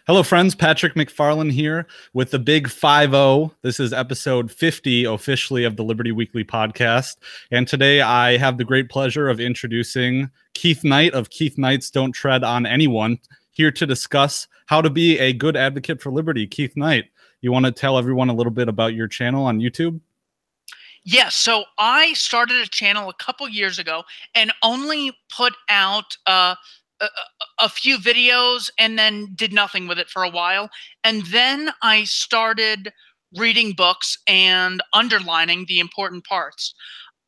Hello, friends. Patrick McFarlane here with the big 50. This is episode 50 officially of the Liberty Weekly podcast. And today I have the great pleasure of introducing Keith Knight of Keith Knight's Don't Tread on Anyone, here to discuss how to be a good advocate for liberty. Keith Knight, you want to tell everyone a little bit about your channel on YouTube? Yes, so I started a channel a couple years ago and only put out a few videos and then did nothing with it for a while. And then I started reading books and underlining the important parts.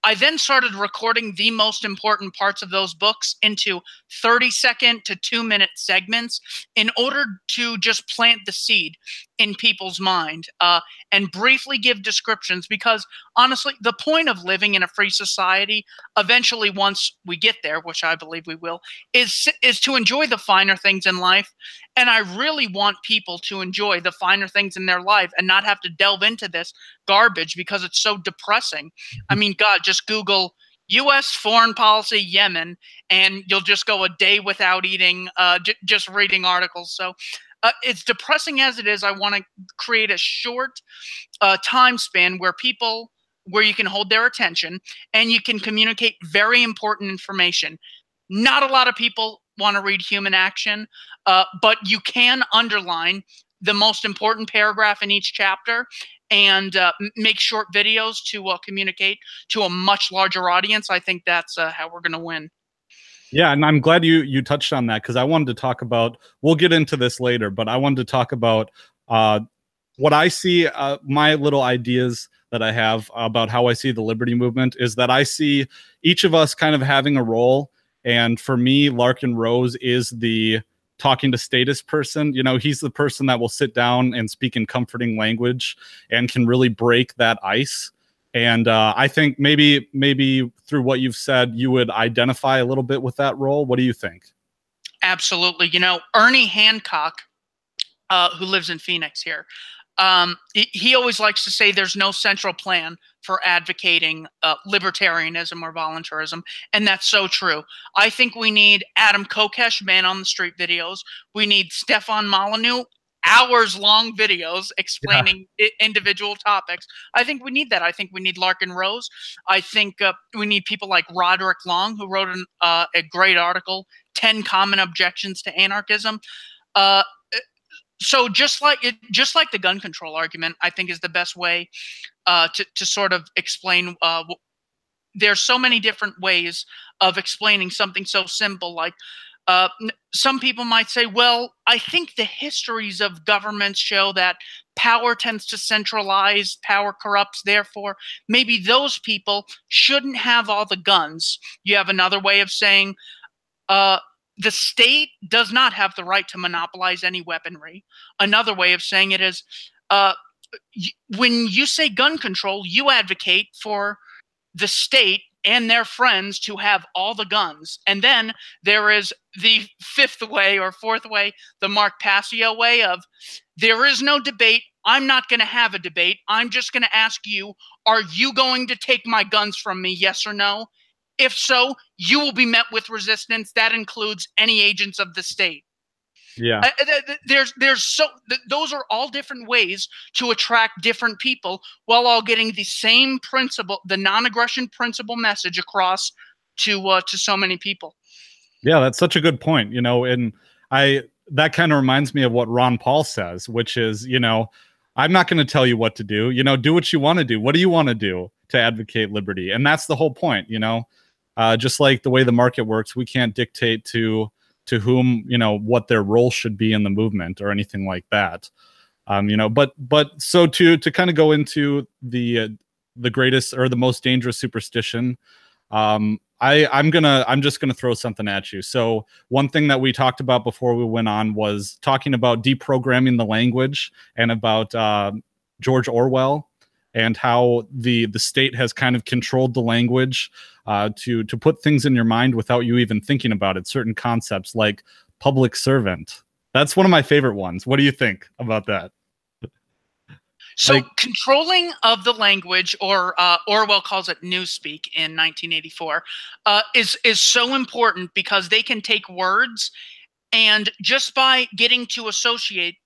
I then started recording the most important parts of those books into 30-second to 2-minute segments in order to just plant the seed in people's mind and briefly give descriptions, because honestly, the point of living in a free society, eventually once we get there, which I believe we will, is to enjoy the finer things in life. And I really want people to enjoy the finer things in their life and not have to delve into this garbage because it's so depressing. I mean, God, just Google U.S. foreign policy Yemen, and you'll just go a day without eating, just reading articles. So it's depressing as it is. I want to create a short time span where you can hold their attention and you can communicate very important information. Not a lot of people want to read human action, but you can underline the most important paragraph in each chapter and make short videos to communicate to a much larger audience. I think that's how we're going to win. Yeah, and I'm glad you touched on that, because I wanted to talk about, we'll get into this later, but I wanted to talk about what I see, my little ideas that I have about how I see the liberty movement is that I see each of us kind of having a role. And for me, Larken Rose is the talking to status person. You know, he's the person that will sit down and speak in comforting language and can really break that ice. And I think maybe through what you've said, you would identify a little bit with that role. What do you think? Absolutely. You know, Ernie Hancock, who lives in Phoenix here, he always likes to say there's no central plan for advocating libertarianism or voluntarism, and that's so true. I think we need Adam Kokesh, man on the street videos. We need Stefan Molyneux, hours-long videos explaining individual topics. I think we need that. I think we need Larken Rose. I think we need people like Roderick Long, who wrote a great article, 10 Common Objections to Anarchism. So just like the gun control argument, I think is the best way to sort of explain. There's so many different ways of explaining something so simple. Like some people might say, well, I think the histories of governments show that power tends to centralize, power corrupts, therefore maybe those people shouldn't have all the guns. You have another way of saying, the state does not have the right to monopolize any weaponry. Another way of saying it is, when you say gun control, you advocate for the state and their friends to have all the guns. And then there is the fifth way or fourth way, the Mark Passio way of, there is no debate. I'm not going to have a debate. I'm just going to ask you, are you going to take my guns from me? Yes or no? If so, you will be met with resistance. That includes any agents of the state. Yeah. Those are all different ways to attract different people while all getting the same principle, the non-aggression principle message across to so many people. Yeah, that's such a good point. You know, and that kind of reminds me of what Ron Paul says, which is, you know, I'm not going to tell you what to do. You know, do what you want to do. What do you want to do to advocate liberty? And that's the whole point. You know, just like the way the market works, we can't dictate to whom, you know, what their role should be in the movement or anything like that. You know, but so to kind of go into the greatest or the most dangerous superstition, I'm just gonna throw something at you. So one thing that we talked about before we went on was talking about deprogramming the language and about George Orwell and how the state has kind of controlled the language to put things in your mind without you even thinking about it. Certain concepts like public servant. That's one of my favorite ones. What do you think about that? So controlling of the language, or Orwell calls it newspeak in 1984, is so important because they can take words And just by getting to associate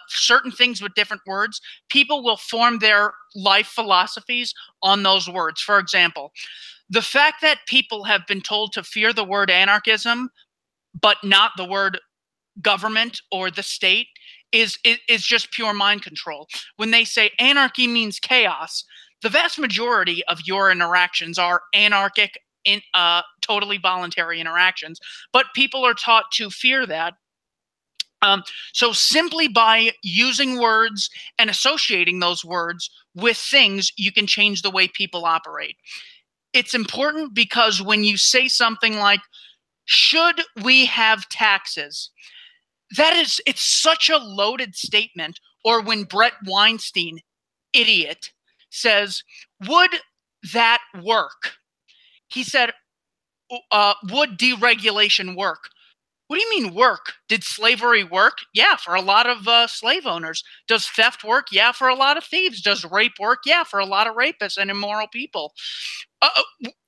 certain things with different words, people will form their life philosophies on those words. For example, the fact that people have been told to fear the word anarchism, but not the word government or the state is just pure mind control. When they say anarchy means chaos, the vast majority of your interactions are anarchic, totally voluntary interactions, but people are taught to fear that. So simply by using words and associating those words with things, you can change the way people operate. It's important because when you say something like, should we have taxes? It's such a loaded statement. Or when Brett Weinstein, idiot, says, would that work? He said, would deregulation work? What do you mean work? Did slavery work? Yeah, for a lot of slave owners. Does theft work? Yeah, for a lot of thieves. Does rape work? Yeah, for a lot of rapists and immoral people.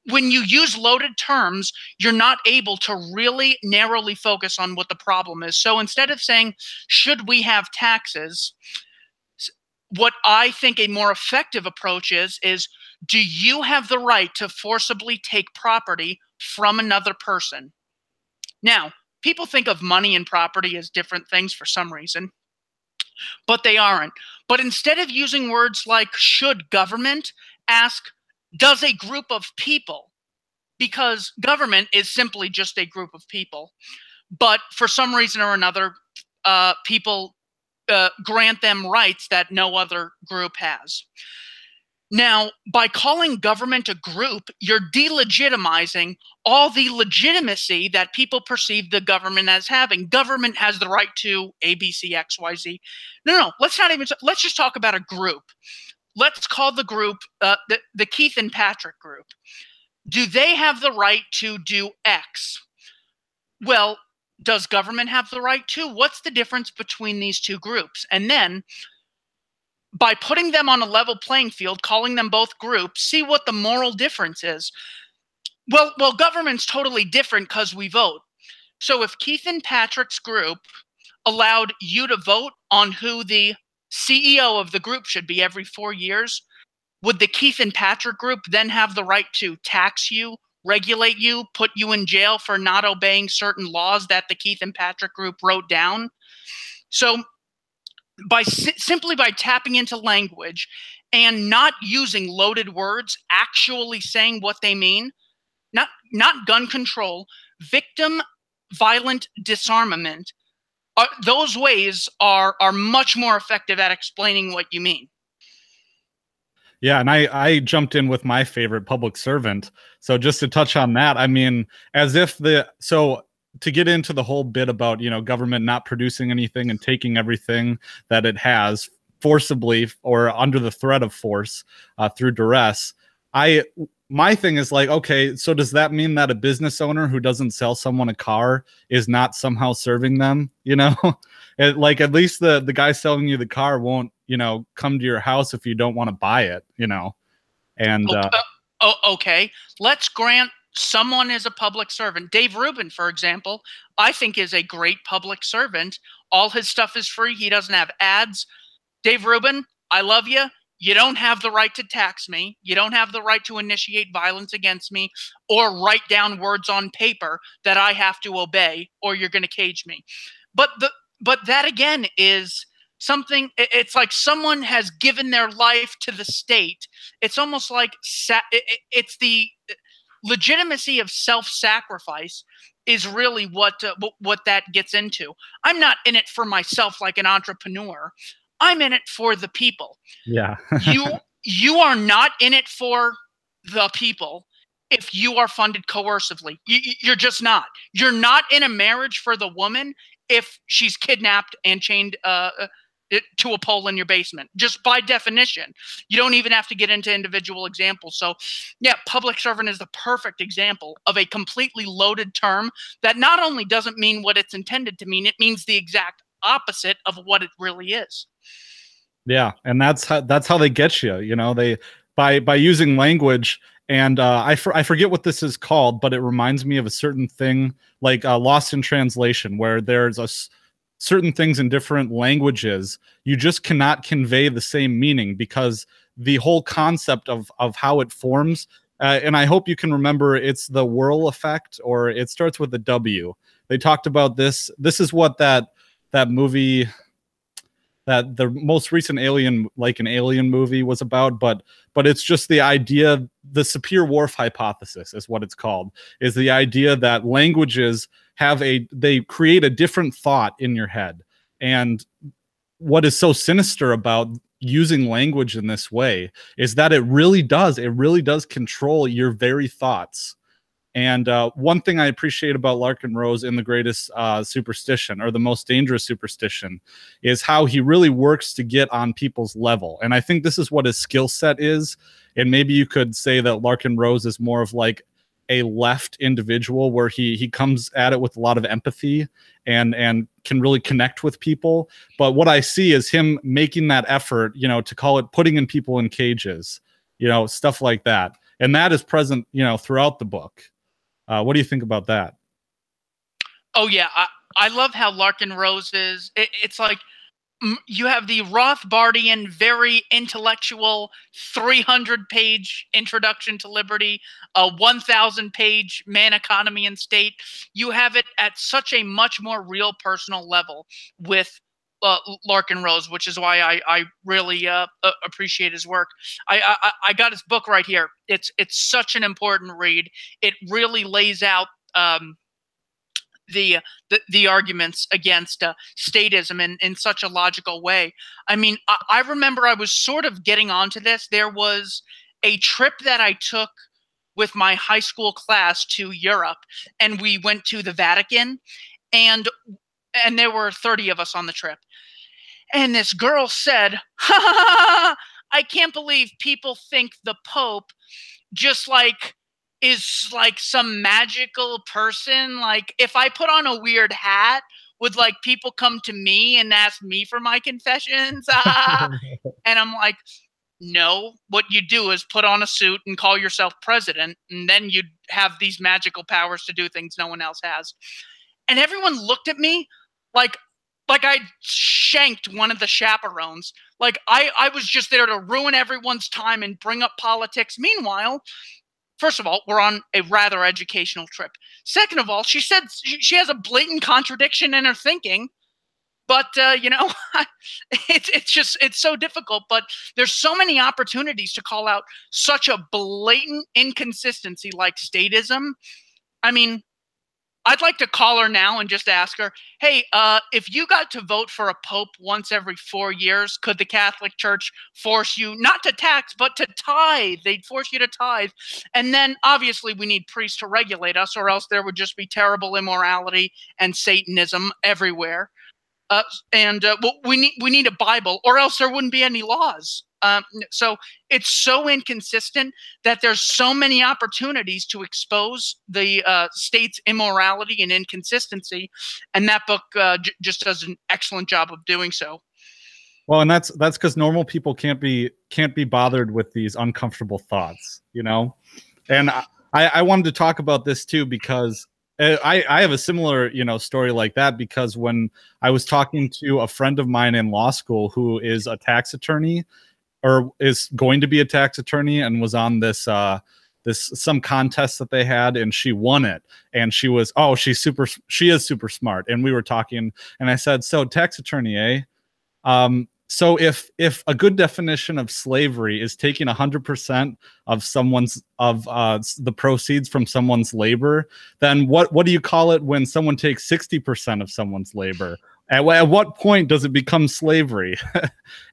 When you use loaded terms, you're not able to really narrowly focus on what the problem is. So instead of saying, should we have taxes? What I think a more effective approach is do you have the right to forcibly take property from another person? Now, people think of money and property as different things for some reason, but they aren't. But instead of using words like should government, ask, does a group of people? Because government is simply just a group of people. But for some reason or another, people grant them rights that no other group has. Now, by calling government a group, you're delegitimizing all the legitimacy that people perceive the government as having. Government has the right to A, B, C, X, Y, Z. No, let's just talk about a group. Let's call the group the Keith and Patrick group. Do they have the right to do X? Well, does government have the right to? What's the difference between these two groups? And then by putting them on a level playing field, calling them both groups, see what the moral difference is. Well, government's totally different because we vote. So if Keith and Patrick's group allowed you to vote on who the CEO of the group should be every 4 years, would the Keith and Patrick group then have the right to tax you, regulate you, put you in jail for not obeying certain laws that the Keith and Patrick group wrote down? So simply by tapping into language and not using loaded words, actually saying what they mean, not gun control, victim violent disarmament, those ways are much more effective at explaining what you mean. Yeah, and I jumped in with my favorite, public servant. So just to touch on that, I mean, to get into the whole bit about, government not producing anything and taking everything that it has forcibly or under the threat of force through duress, my thing is like, okay, so does that mean that a business owner who doesn't sell someone a car is not somehow serving them? Like at least the guy selling you the car won't, come to your house if you don't want to buy it, and okay, let's grant someone is a public servant. Dave Rubin, for example, I think is a great public servant. All his stuff is free. He doesn't have ads. Dave Rubin, I love you. You don't have the right to tax me. You don't have the right to initiate violence against me or write down words on paper that I have to obey, or you're going to cage me. But that again is something. It's like someone has given their life to the state. It's almost like it's the legitimacy of self-sacrifice is really what that gets into. I'm not in it for myself like an entrepreneur. I'm in it for the people. Yeah. You are not in it for the people if you are funded coercively. You're just not. You're not in a marriage for the woman if she's kidnapped and chained to a pole in your basement. Just by definition. You don't even have to get into individual examples. So yeah, public servant is the perfect example of a completely loaded term that not only doesn't mean what it's intended to mean, it means the exact opposite of what it really is. Yeah, and that's how they get you. They by using language And I forget what this is called, but it reminds me of a certain thing like Lost in Translation, where there's certain things in different languages you just cannot convey the same meaning because the whole concept of how it forms. And I hope you can remember it's the whirl effect, or it starts with a W. They talked about this. This is what that movie, that the most recent Alien, like an Alien movie, was about. But it's just the idea, the Sapir-Whorf hypothesis is what it's called, is the idea that languages they create a different thought in your head. And what is so sinister about using language in this way is that it really does control your very thoughts. And one thing I appreciate about Larken Rose in The Greatest Superstition, or The Most Dangerous Superstition, is how he really works to get on people's level. And I think this is what his skill set is. And maybe you could say that Larken Rose is more of like a left individual, where he comes at it with a lot of empathy and can really connect with people. But what I see is him making that effort, you know, to call it putting in people in cages, you know, stuff like that. And that is present, you know, throughout the book. What do you think about that? Oh yeah, I love how Larken Roses. It's like you have the Rothbardian, very intellectual, 300-page Introduction to Liberty, a 1,000-page Man, Economy, and State. You have it at such a much more real, personal level with Larken Rose, which is why I really appreciate his work. I got his book right here. It's such an important read. It really lays out the arguments against statism in such a logical way. I mean, I remember I was sort of getting onto this. There was a trip that I took with my high school class to Europe, and we went to the Vatican, and there were 30 of us on the trip. And this girl said, "Ha ha ha! I can't believe people think the Pope just like is like some magical person. Like, if I put on a weird hat, would like people come to me and ask me for my confessions?" And I'm like, no, what you do is put on a suit and call yourself president, and then you'd have these magical powers to do things no one else has. And everyone looked at me like I shanked one of the chaperones. Like I was just there to ruin everyone's time and bring up politics. Meanwhile, first of all, we're on a rather educational trip. Second of all, she said she has a blatant contradiction in her thinking. But you know, it's so difficult. But there's so many opportunities to call out such a blatant inconsistency like statism. I mean, I'd like to call her now and just ask her, hey, if you got to vote for a pope once every 4 years, could the Catholic Church force you not to tax, but to tithe? They'd force you to tithe. And then obviously we need priests to regulate us, or else there would just be terrible immorality and Satanism everywhere. Well, we need a Bible, or else there wouldn't be any laws. So it's so inconsistent that there's so many opportunities to expose the state's immorality and inconsistency, and that book just does an excellent job of doing so. Well, and that's because normal people can't be bothered with these uncomfortable thoughts, you know. And I wanted to talk about this too, because I have a similar, you know, story like that, because when I was talking to a friend of mine in law school who is a tax attorney, or is going to be a tax attorney, and was on this some contest that they had, and she won it, and she is super smart. And we were talking, and I said, so tax attorney, eh? So if a good definition of slavery is taking 100% of the proceeds from someone's labor, then what do you call it when someone takes 60% of someone's labor? At what point does it become slavery?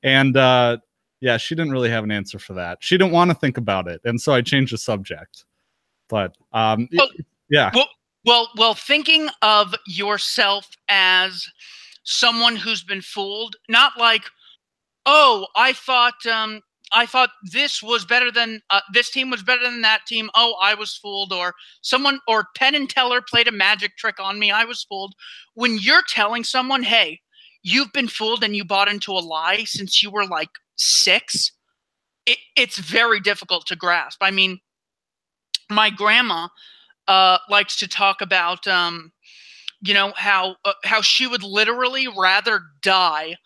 And yeah, she didn't really have an answer for that. She didn't want to think about it, and so I changed the subject. But yeah. Well, thinking of yourself as someone who's been fooled, not like, oh, I thought this was better than this team was better than that team. Oh, I was fooled, or Penn and Teller played a magic trick on me. I was fooled. When you're telling someone, hey, you've been fooled and you bought into a lie since you were like 6, it's very difficult to grasp. I mean, My grandma likes to talk about, you know, how she would literally rather die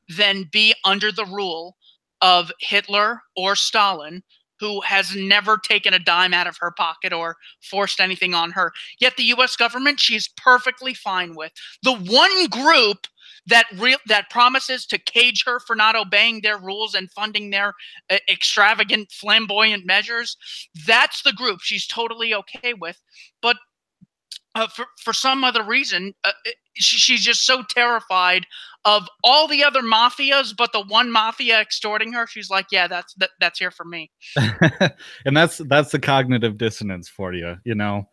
than be under the rule of Hitler or Stalin, who has never taken a dime out of her pocket or forced anything on her. Yet the U.S. government, she's perfectly fine with. The one group that promises to cage her for not obeying their rules and funding their extravagant, flamboyant measures, that's the group she's totally okay with. But for some other reason, she's just so terrified of all the other mafias, but the one mafia extorting her, she's like, yeah, that's here for me. And that's the cognitive dissonance for you, you know.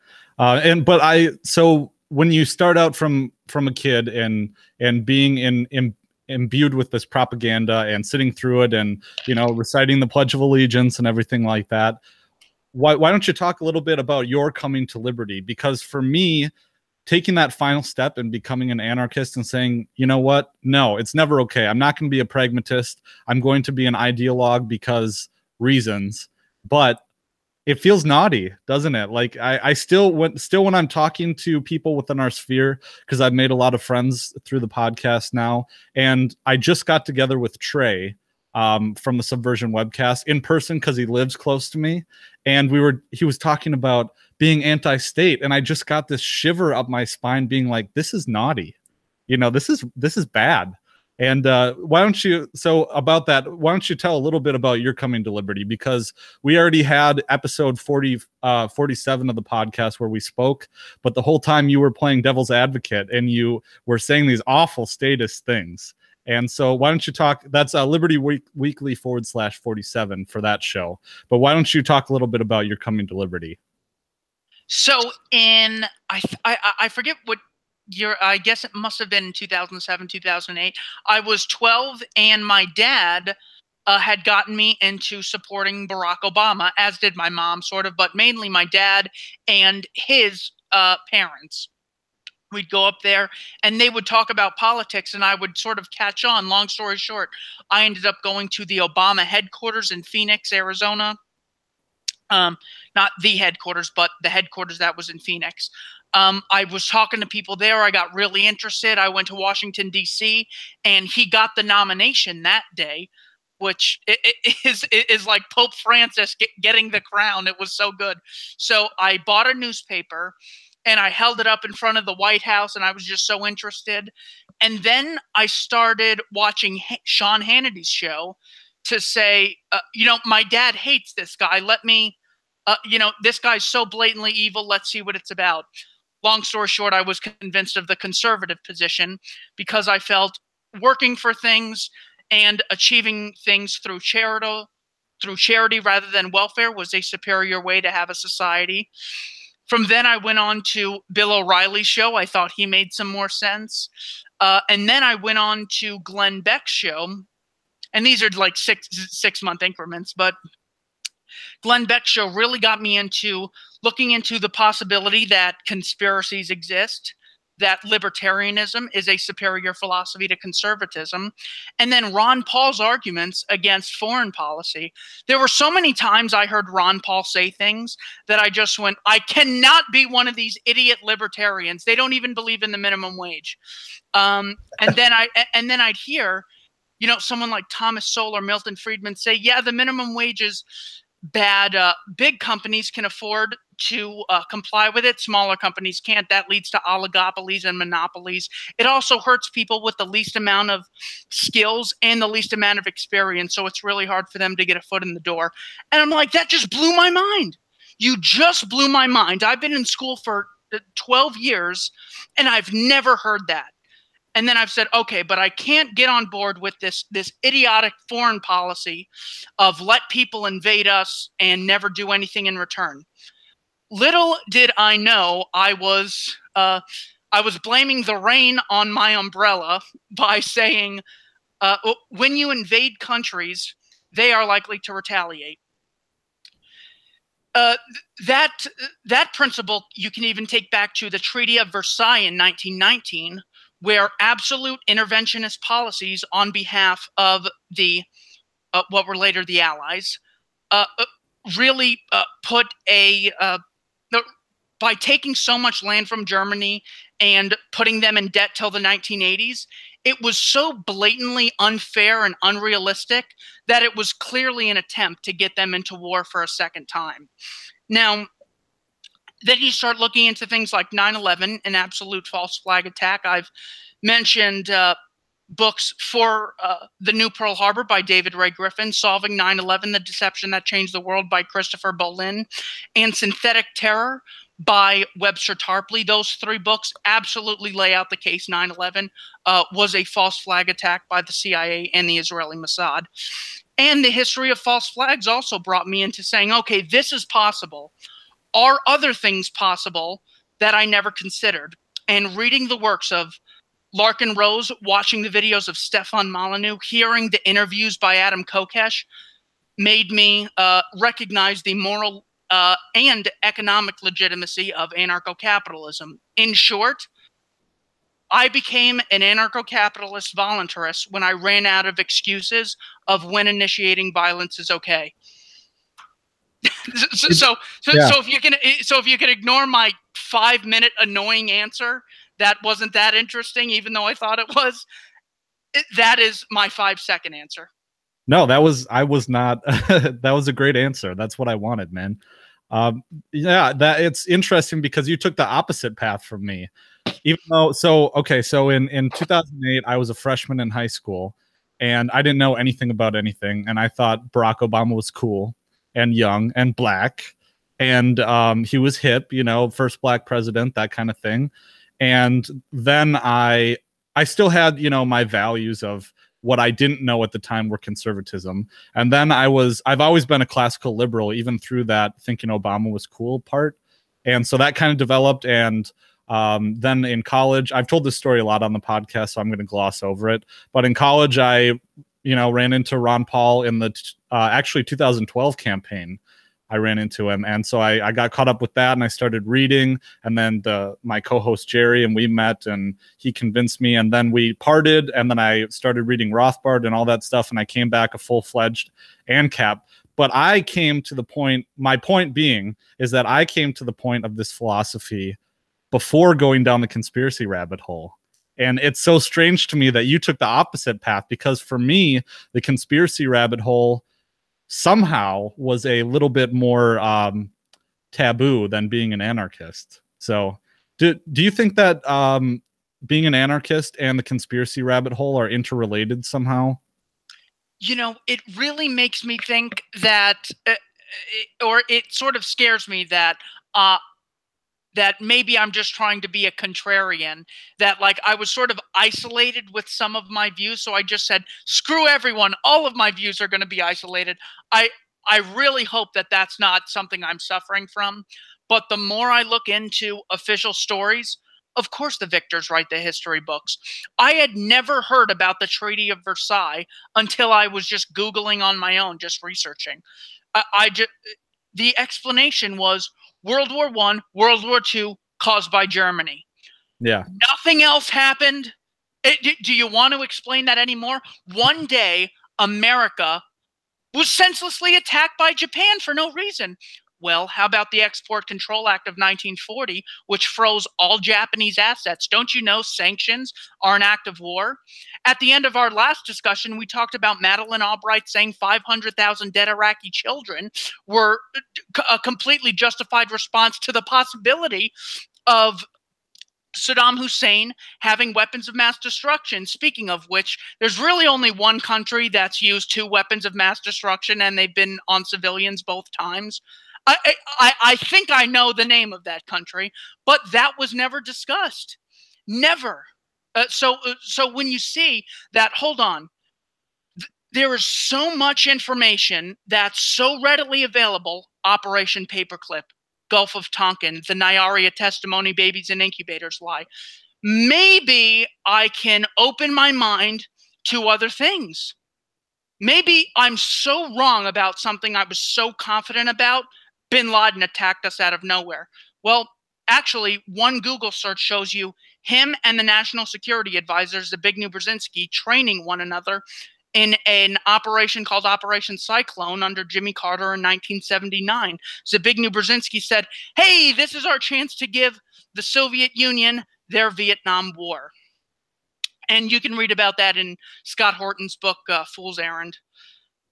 So when you start out from a kid and being imbued with this propaganda and sitting through it and, you know, reciting the Pledge of Allegiance and everything like that, why don't you talk a little bit about your coming to liberty? Because for me, taking that final step and becoming an anarchist and saying, you know what, no, it's never okay. I'm not going to be a pragmatist. I'm going to be an ideologue because reasons. But it feels naughty, doesn't it? Like I still when I'm talking to people within our sphere, because I've made a lot of friends through the podcast now, and I just got together with Trey from the Subversion webcast in person because he lives close to me, and he was talking about being anti-state, and I just got this shiver up my spine, being like, this is naughty, you know, this is bad. And why don't you tell a little bit about your coming to liberty? Because we already had episode 47 of the podcast where we spoke, but the whole time you were playing devil's advocate and you were saying these awful statist things. And so why don't you talk, that's Liberty Weekly /47 for that show. But why don't you talk a little bit about your coming to liberty? So I forget what year, I guess it must have been 2007, 2008. I was 12, and my dad had gotten me into supporting Barack Obama, as did my mom, sort of, but mainly my dad and his parents. We'd go up there and they would talk about politics, and I would sort of catch on. Long story short, I ended up going to the Obama headquarters in Phoenix, Arizona. Not the headquarters, but the headquarters that was in Phoenix. I was talking to people there. I got really interested. I went to Washington, D.C., and he got the nomination that day, which is like Pope Francis getting the crown. It was so good. So I bought a newspaper, and I held it up in front of the White House, and I was just so interested. And then I started watching Sean Hannity's show to say, you know, my dad hates this guy. Let me, you know, this guy's so blatantly evil. Let's see what it's about. Long story short, I was convinced of the conservative position because I felt working for things and achieving things through charity rather than welfare was a superior way to have a society. From then I went on to Bill O'Reilly's show. I thought he made some more sense. And then I went on to Glenn Beck's show. And these are like six-month increments, but Glenn Beck's show really got me into looking into the possibility that conspiracies exist, that libertarianism is a superior philosophy to conservatism, and then Ron Paul's arguments against foreign policy. There were so many times I heard Ron Paul say things that I just went, I cannot be one of these idiot libertarians. They don't even believe in the minimum wage. And then I'd hear, you know, someone like Thomas Sowell or Milton Friedman say, yeah, the minimum wage is bad. Big companies can afford to comply with it. Smaller companies can't. That leads to oligopolies and monopolies. It also hurts people with the least amount of skills and the least amount of experience. So it's really hard for them to get a foot in the door. And I'm like, that just blew my mind. You just blew my mind. I've been in school for 12 years and I've never heard that. And then I've said, okay, but I can't get on board with this idiotic foreign policy of let people invade us and never do anything in return. Little did I know I was blaming the rain on my umbrella by saying, when you invade countries, they are likely to retaliate. That principle you can even take back to the Treaty of Versailles in 1919, where absolute interventionist policies on behalf of the what were later the Allies really put a by taking so much land from Germany and putting them in debt till the 1980s, it was so blatantly unfair and unrealistic that it was clearly an attempt to get them into war for a second time. Now, then you start looking into things like 9/11, an absolute false flag attack. I've mentioned books for The New Pearl Harbor by David Ray Griffin, Solving 9/11, The Deception That Changed the World by Christopher Bolin, and Synthetic Terror by Webster Tarpley. Those three books absolutely lay out the case 9/11 was a false flag attack by the CIA and the Israeli Mossad. And the history of false flags also brought me into saying, okay, this is possible. Are other things possible that I never considered? And reading the works of Larken Rose, watching the videos of Stefan Molyneux, hearing the interviews by Adam Kokesh made me recognize the moral and economic legitimacy of anarcho-capitalism. In short, I became an anarcho-capitalist voluntarist when I ran out of excuses of when initiating violence is okay. So if you can ignore my 5-minute annoying answer, that wasn't that interesting, even though I thought it was. That is my 5-second answer. No, that was not. That was a great answer. That's what I wanted, man. Yeah, that it's interesting because you took the opposite path from me. Even though, so in 2008, I was a freshman in high school, and I didn't know anything about anything, and I thought Barack Obama was cool and young and black, and he was hip, you know, first black president, that kind of thing. And then I still had, you know, my values of what I didn't know at the time were conservatism. And then I've always been a classical liberal, even through that thinking Obama was cool part. And so that kind of developed. And then in college, I've told this story a lot on the podcast, so I'm going to gloss over it. But in college, I, you know, ran into Ron Paul in the actually 2012 campaign. I ran into him, and so I got caught up with that, and I started reading. And then my co-host Jerry and we met, and he convinced me, and then we parted. And then I started reading Rothbard and all that stuff, and I came back a full-fledged ANCAP. But I came to the point. My point being is that I came to the point of this philosophy before going down the conspiracy rabbit hole. And it's so strange to me that you took the opposite path, because for me, the conspiracy rabbit hole somehow was a little bit more taboo than being an anarchist. So do you think that being an anarchist and the conspiracy rabbit hole are interrelated somehow? You know, it really makes me think that, or it sort of scares me that that maybe I'm just trying to be a contrarian, that like I was sort of isolated with some of my views. So I just said, screw everyone. All of my views are going to be isolated. I really hope that that's not something I'm suffering from. But the more I look into official stories, of course, the victors write the history books. I had never heard about the Treaty of Versailles until I was just Googling on my own, just researching. The explanation was World War I, World War II, caused by Germany. Yeah. Nothing else happened. Do you want to explain that anymore? One day, America was senselessly attacked by Japan for no reason. Well, how about the Export Control Act of 1940, which froze all Japanese assets? Don't you know sanctions are an act of war? At the end of our last discussion, we talked about Madeleine Albright saying 500,000 dead Iraqi children were a completely justified response to the possibility of Saddam Hussein having weapons of mass destruction. Speaking of which, there's really only one country that's used 2 weapons of mass destruction, and they've been on civilians both times. I think I know the name of that country, but that was never discussed. Never. So when you see that, hold on, there is so much information that's so readily available. Operation Paperclip, Gulf of Tonkin, the Nyaria testimony, babies in incubators lie. Maybe I can open my mind to other things. Maybe I'm so wrong about something I was so confident about. Bin Laden attacked us out of nowhere. Well, actually, one Google search shows you him and the National Security Advisor, Zbigniew Brzezinski, training one another in an operation called Operation Cyclone under Jimmy Carter in 1979. Zbigniew Brzezinski said, hey, this is our chance to give the Soviet Union their Vietnam War. And you can read about that in Scott Horton's book, Fool's Errand.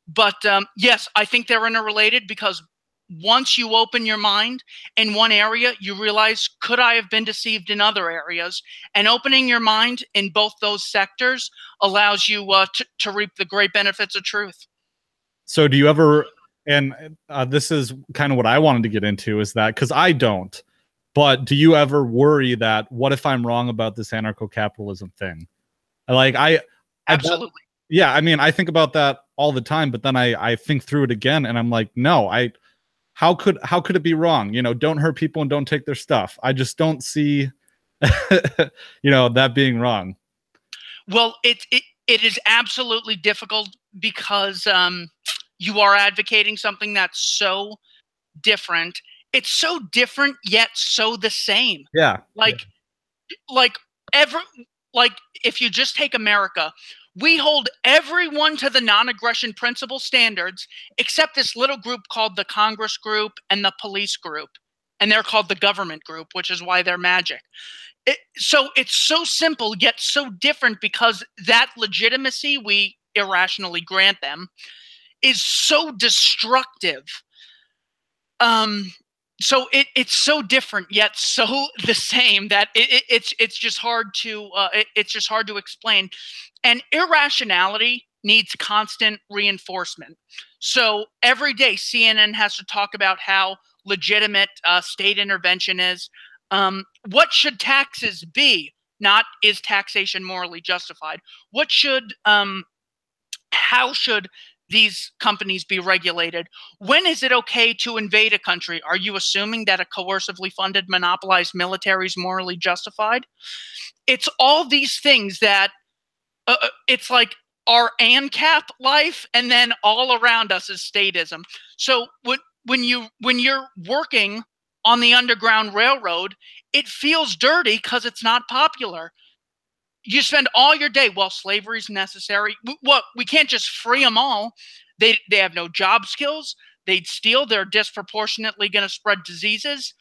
But yes, I think they're interrelated, because once you open your mind in one area, you realize, could I have been deceived in other areas? And opening your mind in both those sectors allows you to reap the great benefits of truth. So do you ever, and this is kind of what I wanted to get into, is that, because I don't, but do you ever worry that, what if I'm wrong about this anarcho-capitalism thing? Like Absolutely. Yeah, I mean, I think about that all the time, but then I think through it again, and I'm like, no, how could it be wrong? You know, don't hurt people and don't take their stuff. I just don't see, you know, that being wrong. Well, it is absolutely difficult, because you are advocating something that's so different. It's so different yet so the same. Yeah. Like if you just take America, we hold everyone to the non-aggression principle standards, except this little group called the Congress group and the police group. And they're called the government group, which is why they're magic. So it's so simple, yet so different, because that legitimacy we irrationally grant them is so destructive. So it's so different yet so the same that it's just hard to explain. And irrationality needs constant reinforcement. So every day CNN has to talk about how legitimate state intervention is. What should taxes be? Not, is taxation morally justified? What should how should these companies be regulated? When is it okay to invade a country? Are you assuming that a coercively funded, monopolized military is morally justified? It's all these things that it's like our ANCAP life, and then all around us is statism. So when you're working on the Underground Railroad, it feels dirty because it's not popular. You spend all your day, well, slavery's necessary. We can't just free them all. They have no job skills. They'd steal. They're disproportionately going to spread diseases.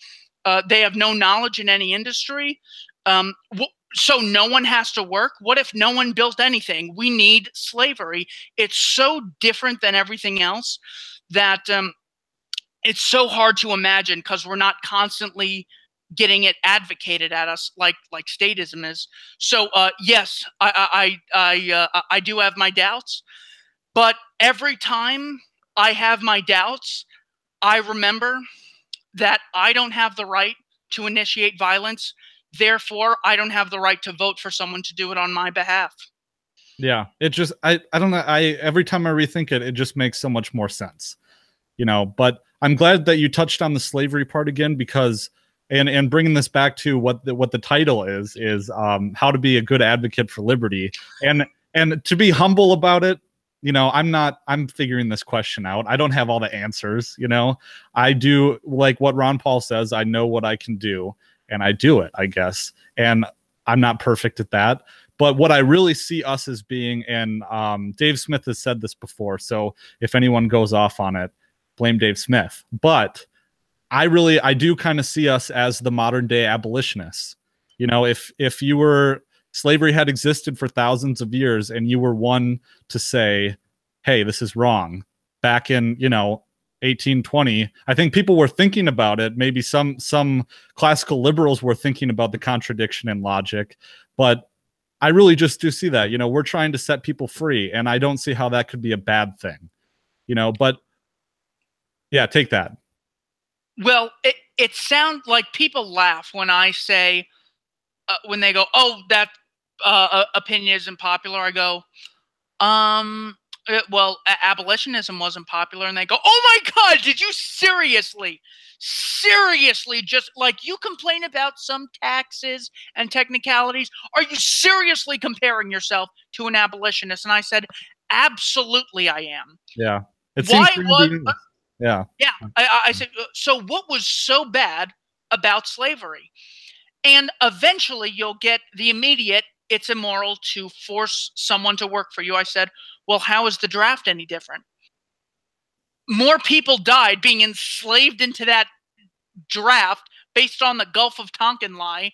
They have no knowledge in any industry. So no one has to work. What if no one built anything? We need slavery. It's so different than everything else that it's so hard to imagine, because we're not constantly getting it advocated at us like statism is. So yes, I do have my doubts, but every time I have my doubts, I remember that I don't have the right to initiate violence. Therefore, I don't have the right to vote for someone to do it on my behalf. Yeah, it just, I don't know. Every time I rethink it, it just makes so much more sense, you know. But I'm glad that you touched on the slavery part again, because, and bringing this back to what the title is how to be a good advocate for liberty, and to be humble about it. You know, I'm figuring this question out. I don't have all the answers, you know. I do, like what Ron Paul says, I know what I can do, and I do it, I guess. And I'm not perfect at that. But what I really see us as being, and Dave Smith has said this before, so if anyone goes off on it, blame Dave Smith. But I do kind of see us as the modern day abolitionists. You know, if slavery had existed for thousands of years, and you were one to say, hey, this is wrong, back in, you know, 1820, I think people were thinking about it. Maybe some classical liberals were thinking about the contradiction in logic, but I really just do see that, you know, we're trying to set people free, and I don't see how that could be a bad thing, you know. But yeah, take that. Well, it sounds like people laugh when I say, when they go, oh, that opinion isn't popular. I go, well, abolitionism wasn't popular. And they go, oh my God, did you seriously just, like, you complain about some taxes and technicalities? Are you seriously comparing yourself to an abolitionist? And I said, absolutely I am. Yeah. Yeah. I said, so what was so bad about slavery? And eventually you'll get the immediate, it's immoral to force someone to work for you. I said, well, how is the draft any different? More people died being enslaved into that draft based on the Gulf of Tonkin lie.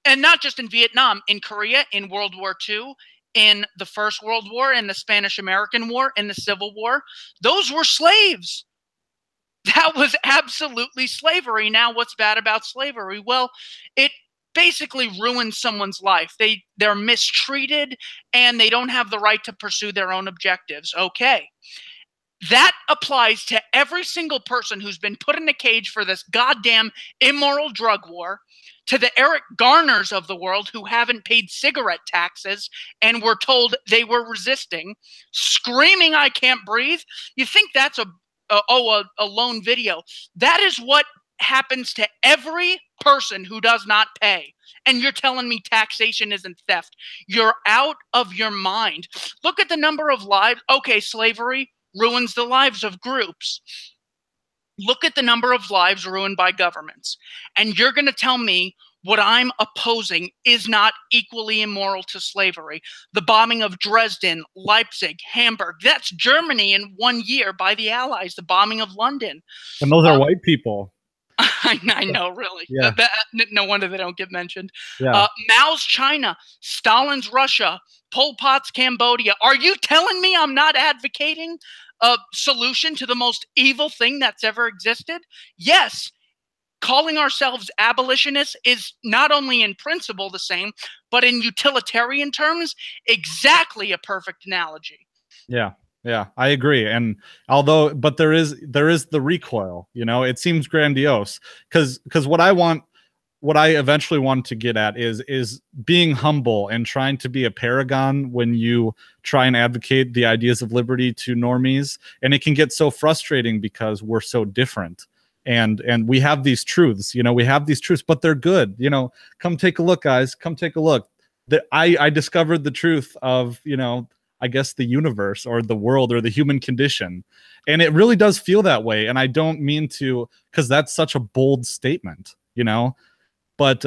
And not just in Vietnam, in Korea, in World War II, in the First World War, in the Spanish-American War, in the Civil War. Those were slaves. That was absolutely slavery. Now, what's bad about slavery? Well, it basically ruins someone's life. They're mistreated and they don't have the right to pursue their own objectives. Okay. That applies to every single person who's been put in a cage for this goddamn immoral drug war, to the Eric Garners of the world who haven't paid cigarette taxes and were told they were resisting, screaming, "I can't breathe." You think that's a lone video? That is what happens to every person who does not pay. And you're telling me taxation isn't theft? You're out of your mind. Look at the number of lives. Okay, slavery ruins the lives of groups. Look at the number of lives ruined by governments. And you're going to tell me what I'm opposing is not equally immoral to slavery. The bombing of Dresden, Leipzig, Hamburg, that's Germany in 1 year by the Allies. The bombing of London. And those are white people. I know, really. Yeah. No wonder they don't get mentioned. Yeah. Mao's China, Stalin's Russia, Pol Pot's Cambodia. Are you telling me I'm not advocating a solution to the most evil thing that's ever existed? Yes. Calling ourselves abolitionists is not only in principle the same, but in utilitarian terms, exactly a perfect analogy. Yeah. Yeah, I agree. And but there is the recoil, you know. It seems grandiose because what I eventually want to get at is being humble and trying to be a paragon when you try and advocate the ideas of liberty to normies. And it can get so frustrating because we're so different. And we have these truths, you know, but they're good. You know, come take a look, guys. Come take a look. I discovered the truth of, you know, I guess the universe or the world or the human condition. And it really does feel that way. And I don't mean to, because that's such a bold statement, you know. But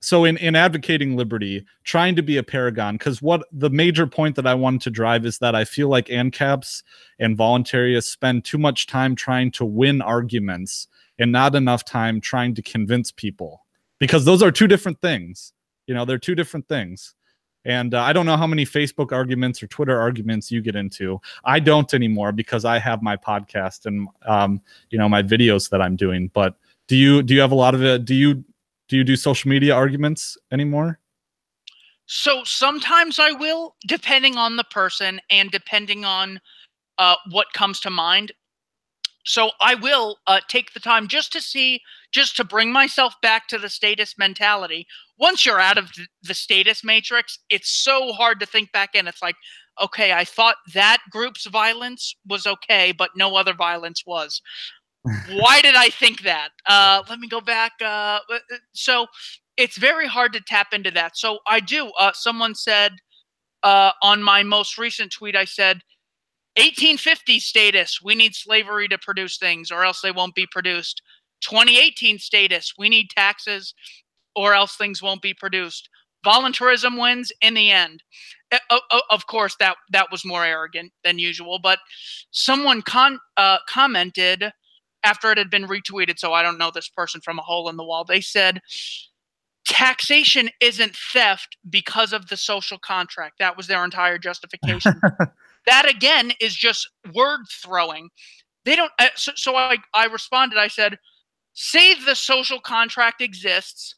so in advocating liberty, trying to be a paragon, because what the major point that I wanted to drive is that I feel like ANCAPs and voluntarists spend too much time trying to win arguments and not enough time trying to convince people, because those are two different things. You know, they're two different things. And I don't know how many Facebook arguments or Twitter arguments you get into. I don't anymore because I have my podcast and you know, my videos that I'm doing. But do you have a lot of it? Do you do social media arguments anymore? So sometimes I will, depending on the person and depending on what comes to mind. So I will take the time just to bring myself back to the status mentality. Once you're out of the status matrix, it's so hard to think back in. It's like, okay, I thought that group's violence was okay, but no other violence was. Why did I think that? Let me go back. So it's very hard to tap into that. So I do. Someone said on my most recent tweet, I said, 1850 status, we need slavery to produce things or else they won't be produced. 2018 status, we need taxes or else things won't be produced. Voluntarism wins in the end. Of course, that was more arrogant than usual, but someone commented after it had been retweeted, so I don't know this person from a hole in the wall. They said, taxation isn't theft because of the social contract. That was their entire justification. That, again, is just word throwing. They don't. So I responded. I said, say the social contract exists.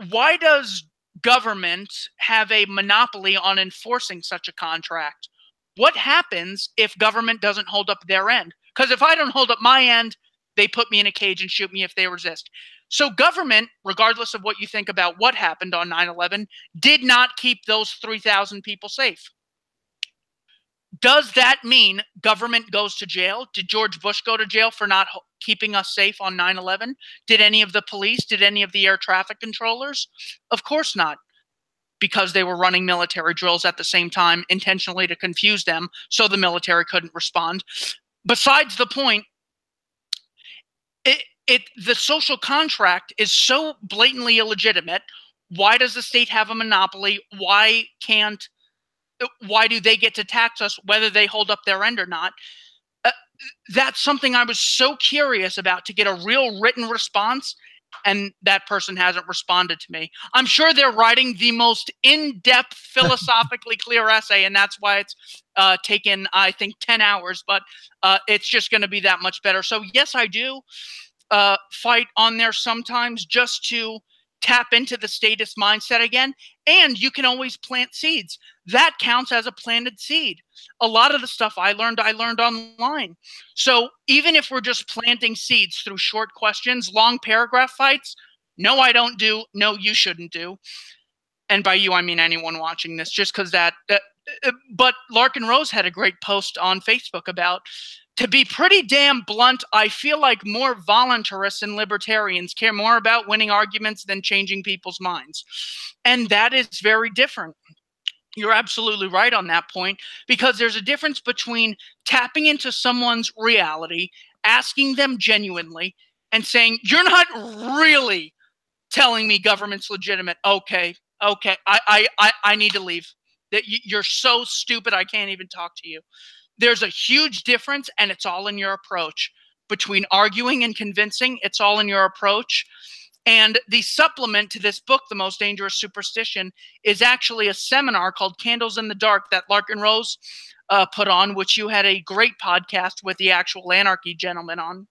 Why does government have a monopoly on enforcing such a contract? What happens if government doesn't hold up their end? Because if I don't hold up my end, they put me in a cage and shoot me if they resist. So government, regardless of what you think about what happened on 9/11, did not keep those 3,000 people safe. Does that mean government goes to jail? Did George Bush go to jail for not keeping us safe on 9/11? Did any of the police? Did any of the air traffic controllers? Of course not, because they were running military drills at the same time intentionally to confuse them so the military couldn't respond. Besides the point, the social contract is so blatantly illegitimate. Why does the state have a monopoly? Why do they get to tax us whether they hold up their end or not? That's something I was so curious about, to get a real written response, and that person hasn't responded to me. I'm sure they're writing the most in-depth, philosophically clear essay, and that's why it's taken, I think, 10 hours, but it's just going to be that much better. So yes, I do fight on there sometimes, just to tap into the statist mindset again. And you can always plant seeds. That counts as a planted seed. A lot of the stuff I learned online. So even if we're just planting seeds through short questions, long paragraph fights, no, I don't do, no, you shouldn't do. And by you, I mean anyone watching this, just because but Larken Rose had a great post on Facebook about, to be pretty damn blunt, I feel like more voluntarists and libertarians care more about winning arguments than changing people's minds. And that is very different. You're absolutely right on that point, because there's a difference between tapping into someone's reality, asking them genuinely, and saying, you're not really telling me government's legitimate. Okay, I need to leave. That you're so stupid, I can't even talk to you. There's a huge difference, and it's all in your approach. Between arguing and convincing, it's all in your approach. And the supplement to this book, The Most Dangerous Superstition, is actually a seminar called Candles in the Dark that Larken Rose put on, which you had a great podcast with the actual anarchy gentleman on.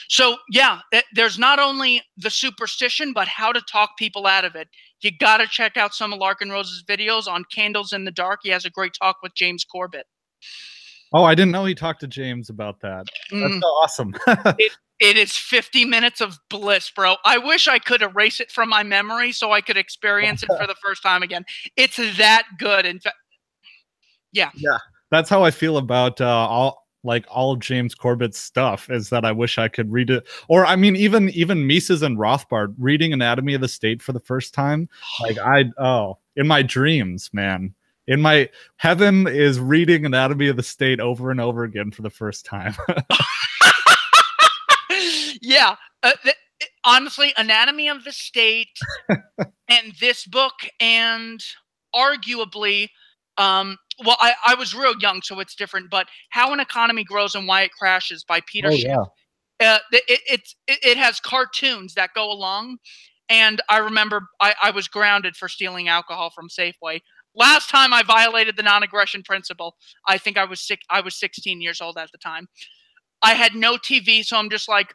So yeah, there's not only the superstition, but how to talk people out of it. You got to check out some of Larken Rose's videos on Candles in the Dark. He has a great talk with James Corbett. Oh, I didn't know he talked to James about that. That's so awesome. It is 50 minutes of bliss, bro. I wish I could erase it from my memory so I could experience it for the first time again. It's that good. In fact, yeah. That's how I feel about all of James Corbett's stuff, is that I wish I could read it. Or I mean, even Mises and Rothbard, reading Anatomy of the State for the first time, like in my dreams, man. In my heaven is reading Anatomy of the State over and over again for the first time. Yeah. Honestly, Anatomy of the State and this book, and arguably, well, I was real young, so it's different, but How an Economy Grows and Why It Crashes by Peter Schiff. Yeah. It has cartoons that go along. And I remember I was grounded for stealing alcohol from Safeway. Last time I violated the non-aggression principle, I think I was 16 years old at the time. I had no TV, so I'm just like,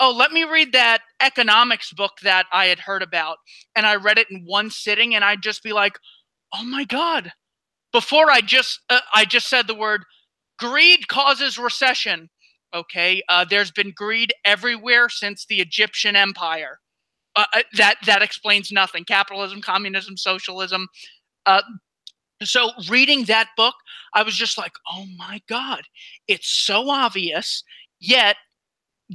oh, let me read that economics book that I had heard about. And I read it in one sitting, and I'd just be like, oh my God. Before I just said the word, greed causes recession. Okay, there's been greed everywhere since the Egyptian Empire. That explains nothing. Capitalism, communism, socialism. So reading that book, I was just like, oh my God, it's so obvious. Yet,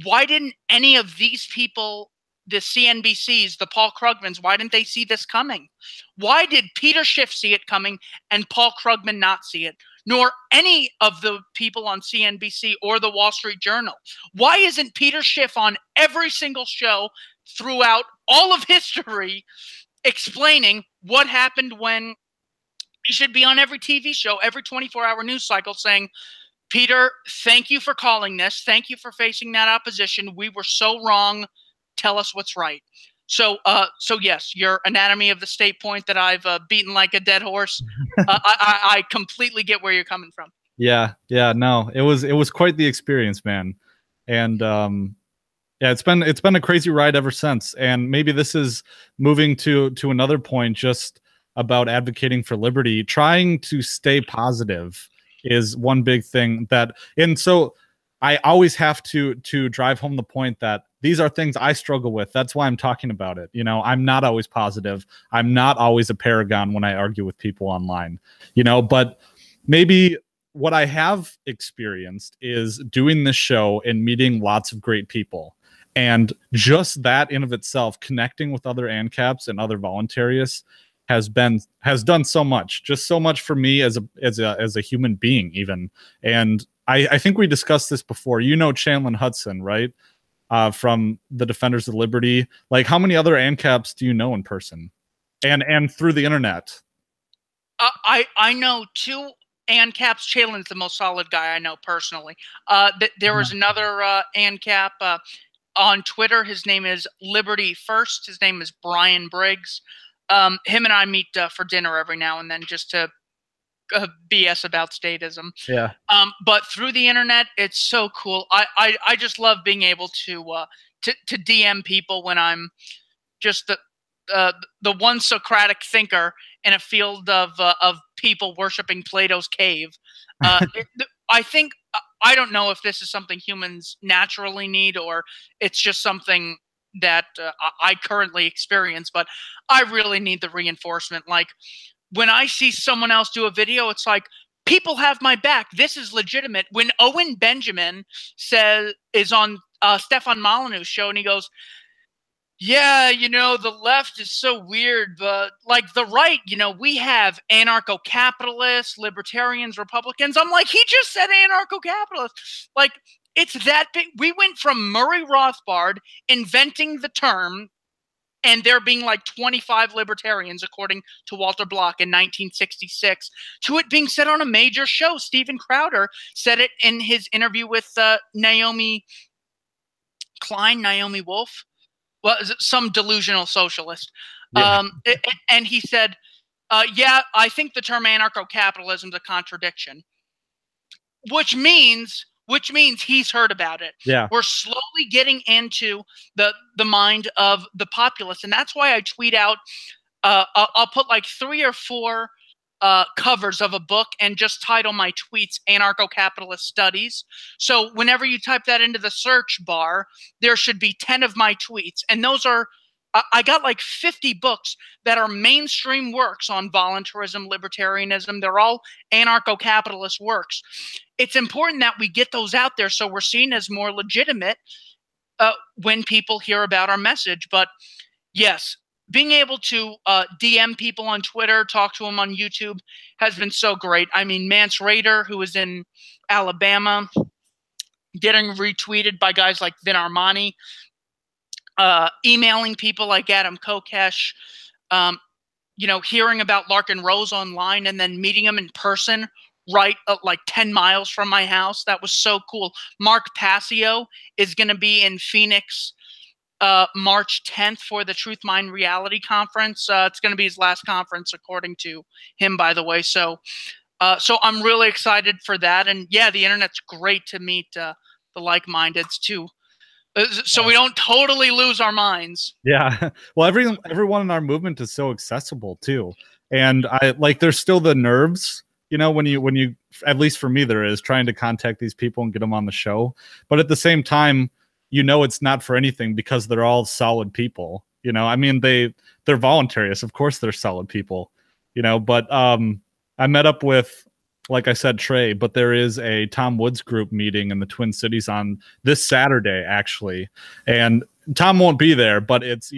why didn't any of these people, the CNBCs, the Paul Krugmans, why didn't they see this coming? Why did Peter Schiff see it coming and Paul Krugman not see it? Nor any of the people on CNBC or the Wall Street Journal. Why isn't Peter Schiff on every single show throughout all of history explaining what happened when he should be on every TV show, every 24-hour news cycle saying, Peter, thank you for calling this. Thank you for facing that opposition. We were so wrong. Tell us what's right. So yes, your Anatomy of the State point that I've beaten like a dead horse. I completely get where you're coming from. Yeah. No, it was quite the experience, man. And yeah, it's been a crazy ride ever since. And maybe this is moving to another point, just about advocating for liberty. Trying to stay positive is one big thing and so I always have to drive home the point that these are things I struggle with. That's why I'm talking about it. You know, I'm not always positive. I'm not always a paragon when I argue with people online, you know, but maybe what I have experienced is doing this show and meeting lots of great people. And just that in of itself, connecting with other ANCAPs and other voluntarists has done so much, just so much for me as a human being even. And I think we discussed this before. You know Chandler Hudson, right? from the Defenders of Liberty. Like, how many other ANCAPs do you know in person and through the internet? I know two ANCAPs. Chalin's the most solid guy I know personally. There was another ANCAP on Twitter. His name is Liberty First. His name is Brian Briggs. Him and I meet for dinner every now and then just to BS about statism. Yeah. But through the internet, it's so cool. I just love being able to DM people when I'm just the one Socratic thinker in a field of people worshiping Plato's cave. I think I don't know if this is something humans naturally need or it's just something that I currently experience, but I really need the reinforcement. Like when I see someone else do a video, it's like people have my back. This is legitimate. When Owen Benjamin is on Stefan Molyneux's show and he goes, yeah, the left is so weird, but like the right, we have anarcho-capitalists, libertarians, Republicans. I'm like, he just said anarcho-capitalist. Like, it's that big. We went from Murray Rothbard inventing the term and there being like 25 libertarians, according to Walter Block in 1966, to it being said on a major show. Steven Crowder said it in his interview with Naomi Wolf. Well, some delusional socialist. Yeah. And he said, yeah, I think the term anarcho-capitalism is a contradiction, which means he's heard about it. Yeah. We're slowly getting into the mind of the populace. And that's why I tweet out, I'll put like 3 or 4 covers of a book and just title my tweets anarcho-capitalist studies. So whenever you type that into the search bar, there should be 10 of my tweets. And those are, I got like 50 books that are mainstream works on voluntarism, libertarianism. They're all anarcho-capitalist works. It's important that we get those out there so we're seen as more legitimate when people hear about our message. But yes, being able to DM people on Twitter, talk to them on YouTube has been so great. I mean, Mance Raider, who is in Alabama, getting retweeted by guys like Vin Armani, emailing people like Adam Kokesh, hearing about Larken Rose online and then meeting him in person right like 10 miles from my house. That was so cool. Mark Passio is going to be in Phoenix March 10th for the Truth Mind Reality Conference. It's going to be his last conference, according to him, by the way. So I'm really excited for that. And yeah, the internet's great to meet the like-mindeds too. So we don't totally lose our minds. Yeah. Well, everyone in our movement is so accessible too. And there's still the nerves, when you, at least for me, there is trying to contact these people and get them on the show. But at the same time, it's not for anything because they're all solid people. I mean, they're voluntarists. Of course, they're solid people, but I met up with, like I said, Trey, but there is a Tom Woods group meeting in the Twin Cities on this Saturday, actually. And Tom won't be there, but it's,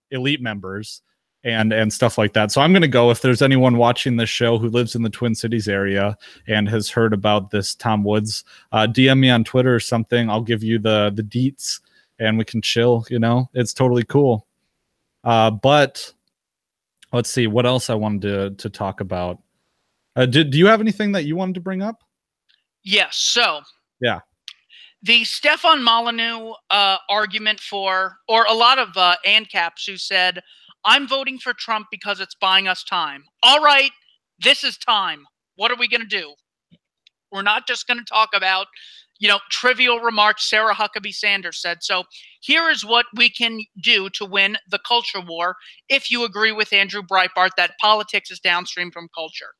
elite members and stuff like that. So I'm going to go. If there's anyone watching this show who lives in the Twin Cities area and has heard about this Tom Woods, DM me on Twitter or something. I'll give you the deets and we can chill. It's totally cool. But let's see what else I wanted to talk about. Do you have anything that you wanted to bring up? Yes. So yeah, the Stefan Molyneux argument or a lot of ANCAPs who said, I'm voting for Trump because it's buying us time. All right, this is time. What are we going to do? We're not just going to talk about, trivial remarks Sarah Huckabee Sanders said. So here is what we can do to win the culture war if you agree with Andrew Breitbart that politics is downstream from culture.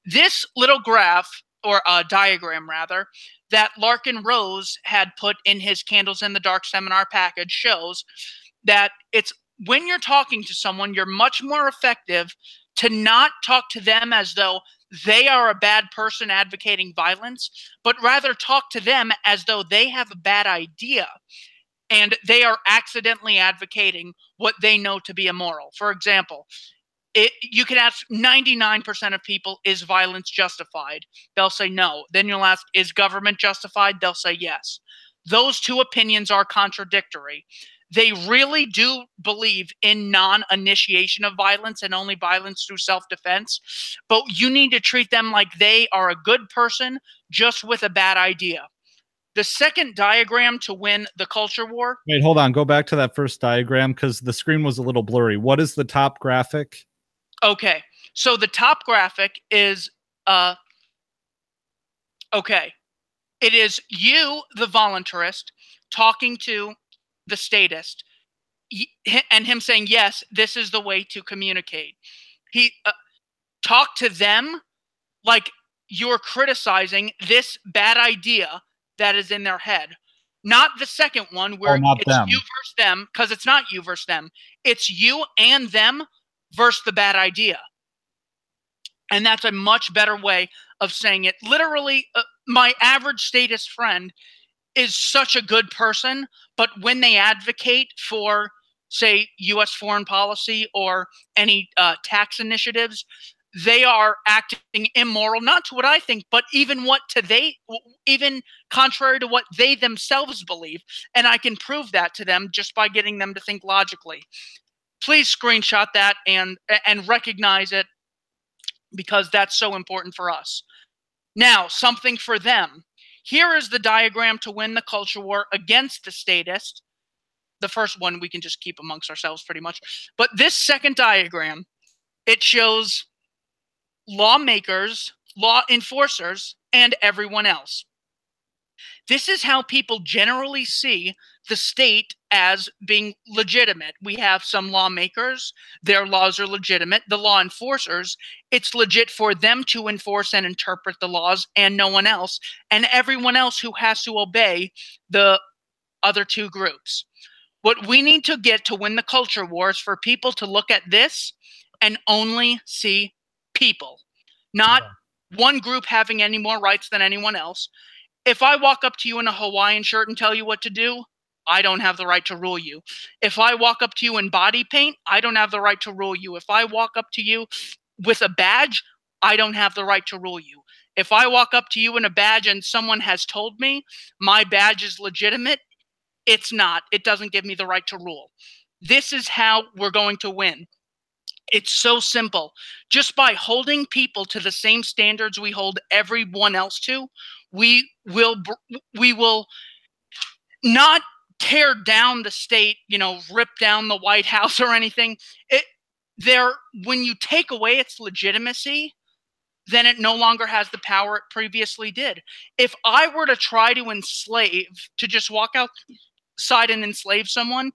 This little graph, or diagram rather, that Larken Rose had put in his Candles in the Dark seminar package shows that it's when you're talking to someone, you're much more effective to not talk to them as though they are a bad person advocating violence, but rather talk to them as though they have a bad idea and they are accidentally advocating what they know to be immoral. For example, you can ask 99% of people, is violence justified? They'll say no. Then you'll ask, is government justified? They'll say yes. those two opinions are contradictory. They really do believe in non-initiation of violence and only violence through self-defense, but you need to treat them like they are a good person just with a bad idea. The second diagram to win the culture war. Wait, hold on. Go back to that first diagram because the screen was a little blurry. What is the top graphic? Okay, so the top graphic is okay. It is you, the voluntarist, talking to the statist, and him saying, "Yes, this is the way to communicate." He talk to them like you're criticizing this bad idea that is in their head, not the second one where not it's them. you versus them, because it's not you versus them. It's you and them versus the bad idea. And that's a much better way of saying it. Literally, my average statist friend is such a good person, but when they advocate for, say, U.S. foreign policy or any tax initiatives, they are acting immoral, not to what I think, but even contrary to what they themselves believe. And I can prove that to them just by getting them to think logically. Please screenshot that and recognize it, because that's so important for us. Now, something for them. Here is the diagram to win the culture war against the statist. The first one we can just keep amongst ourselves pretty much. But this second diagram, it shows lawmakers, law enforcers, and everyone else. This is how people generally see the state as being legitimate. We have some lawmakers, their laws are legitimate. The law enforcers, it's legit for them to enforce and interpret the laws and no one else, and everyone else who has to obey the other two groups. What we need to get to win the culture war is for people to look at this and only see people, not one group having any more rights than anyone else. If I walk up to you in a Hawaiian shirt and tell you what to do, I don't have the right to rule you. If I walk up to you in body paint, I don't have the right to rule you. If I walk up to you with a badge, I don't have the right to rule you. If I walk up to you in a badge and someone has told me my badge is legitimate, it's not. It doesn't give me the right to rule. This is how we're going to win. It's so simple. Just by holding people to the same standards we hold everyone else to, we will not tear down the state, rip down the White House or anything. When you take away its legitimacy, then it no longer has the power it previously did. If I were to try to just walk outside and enslave someone,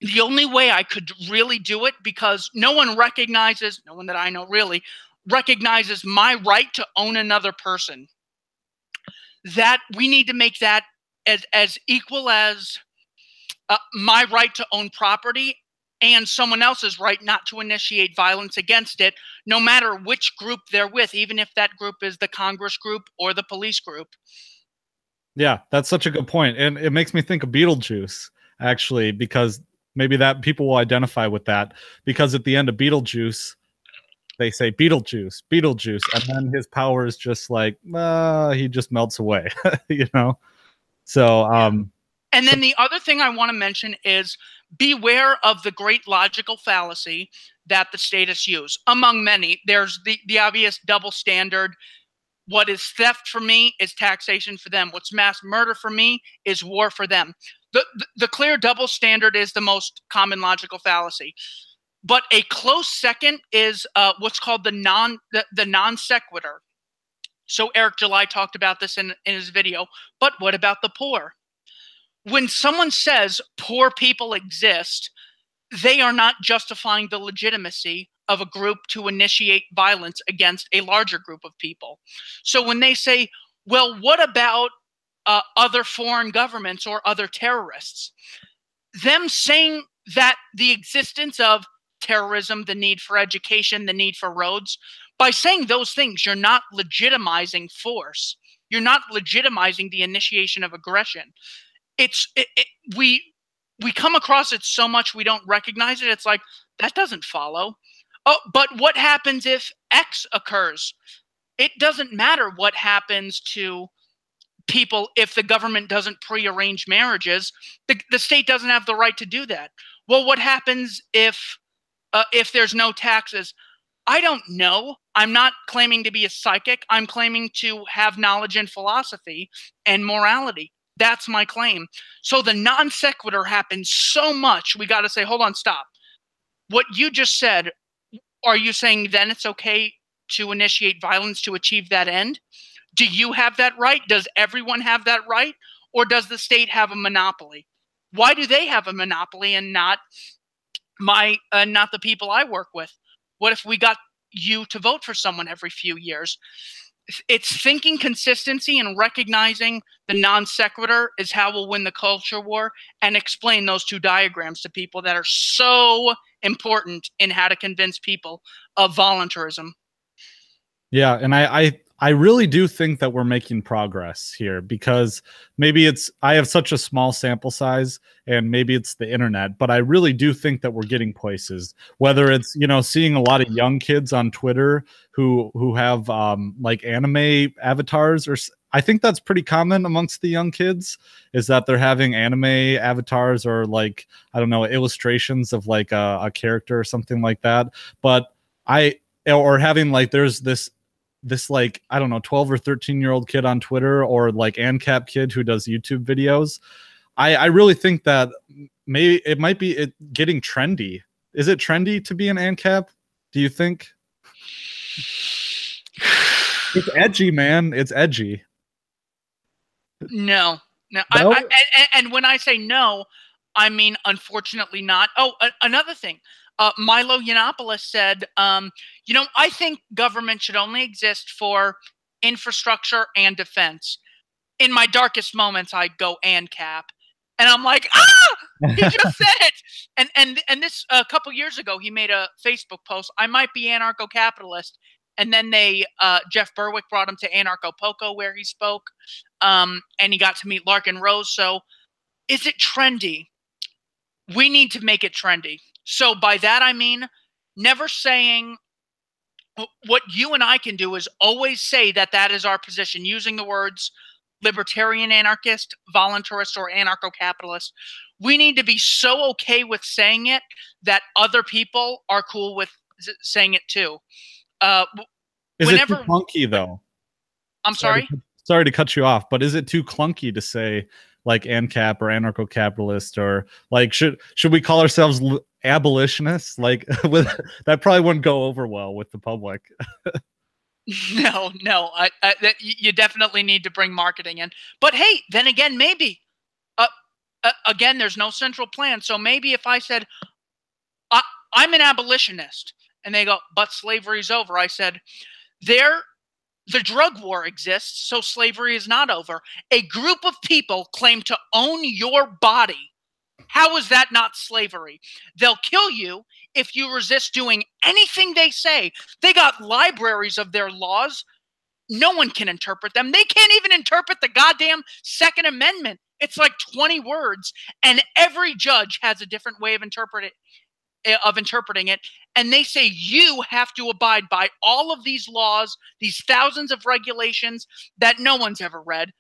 the only way I could really do it, because no one that I know really recognizes my right to own another person, that we need to make that as equal as my right to own property and someone else's right not to initiate violence against it, no matter which group they're with, even if that group is the Congress group or the police group. Yeah, that's such a good point. And it makes me think of Beetlejuice, actually, because maybe that people will identify with that, because at the end of Beetlejuice, they say Beetlejuice, Beetlejuice, and then his power is just like, he just melts away, So, and then the other thing I want to mention is beware of the great logical fallacy that the statists use. Among many, there's the obvious double standard. What is theft for me is taxation for them. What's mass murder for me is war for them. The clear double standard is the most common logical fallacy. But a close second is what's called the non sequitur. So Eric July talked about this in his video. But what about the poor? When someone says poor people exist, they are not justifying the legitimacy of a group to initiate violence against a larger group of people. So when they say, well, what about other foreign governments or other terrorists? Them saying that the existence of terrorism, the need for education, the need for roads, by saying those things, you're not legitimizing force. You're not legitimizing the initiation of aggression. We come across it so much we don't recognize it. It's like, that doesn't follow. Oh, but what happens if X occurs? It doesn't matter what happens to people if the government doesn't prearrange marriages. The state doesn't have the right to do that. Well, what happens if there's no taxes? I don't know. I'm not claiming to be a psychic. I'm claiming to have knowledge in philosophy and morality. That's my claim. So the non sequitur happens so much, we got to say, hold on, stop. What you just said, are you saying then it's okay to initiate violence to achieve that end? Do you have that right? Does everyone have that right? Or does the state have a monopoly? Why do they have a monopoly and not not the people I work with? What if we got you to vote for someone every few years? It's thinking consistency and recognizing the non sequitur is how we'll win the culture war, and explain those two diagrams to people that are so important in how to convince people of voluntarism. Yeah, and I really do think that we're making progress here, because maybe I have such a small sample size, and maybe it's the internet, but I really do think that we're getting places. Whether it's, seeing a lot of young kids on Twitter who have like anime avatars, or I think that's pretty common amongst the young kids, is that they're having anime avatars, or like, I don't know, illustrations of like a character or something like that. But or having like, there's this like, I don't know, 12 or 13-year-old kid on Twitter, or like ANCAP kid who does YouTube videos. I really think that maybe it might be getting trendy. Is it trendy to be an ANCAP? Do you think? It's edgy, man. It's edgy. No. And when I say no, I mean, unfortunately not. Oh, another thing. Milo Yiannopoulos said, I think government should only exist for infrastructure and defense. In my darkest moments, I go ANCAP. And I'm like, he just said it. And this, a couple years ago, he made a Facebook post, I might be anarcho-capitalist. And then Jeff Berwick brought him to Anarcho Poco, where he spoke. And he got to meet Larken Rose. So is it trendy? We need to make it trendy. So by that, I mean, never saying, what you and I can do is always say that is our position, using the words libertarian anarchist, voluntarist, or anarcho-capitalist. We need to be so okay with saying it that other people are cool with saying it too. Is it too clunky, though? I'm sorry? Sorry to cut you off, but is it too clunky to say like ANCAP or anarcho-capitalist, or like should we call ourselves abolitionists? Like that probably wouldn't go over well with the public. No, you definitely need to bring marketing in. But hey, then again, maybe again, there's no central plan. So maybe if I said I'm an abolitionist, and they go, but slavery's over, I said, the drug war exists, so slavery is not over. A group of people claim to own your body. How is that not slavery? They'll kill you if you resist doing anything they say. They got libraries of their laws. No one can interpret them. They can't even interpret the goddamn Second Amendment. It's like 20 words, and every judge has a different way of interpreting it. And they say you have to abide by all of these laws, these thousands of regulations that no one's ever read,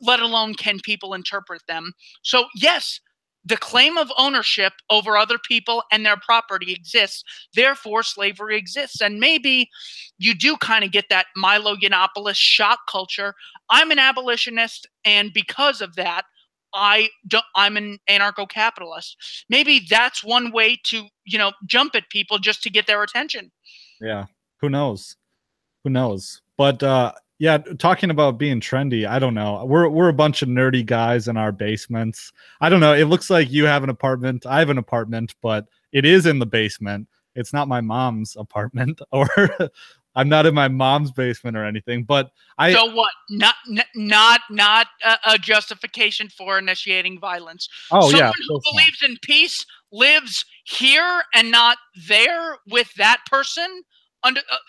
let alone can people interpret them. So yes, the claim of ownership over other people and their property exists. Therefore, slavery exists. And maybe you do kind of get that Milo Yiannopoulos shock culture. I'm an abolitionist, and because of that, I'm an anarcho-capitalist. Maybe that's one way to, jump at people just to get their attention. Yeah. Who knows? But yeah, talking about being trendy, I don't know. We're a bunch of nerdy guys in our basements. I don't know. It looks like you have an apartment. I have an apartment, but it is in the basement. It's not my mom's apartment, or I'm not in my mom's basement or anything. But so what? Not a justification for initiating violence. Oh, someone yeah, who believes in peace lives here and not there with that person.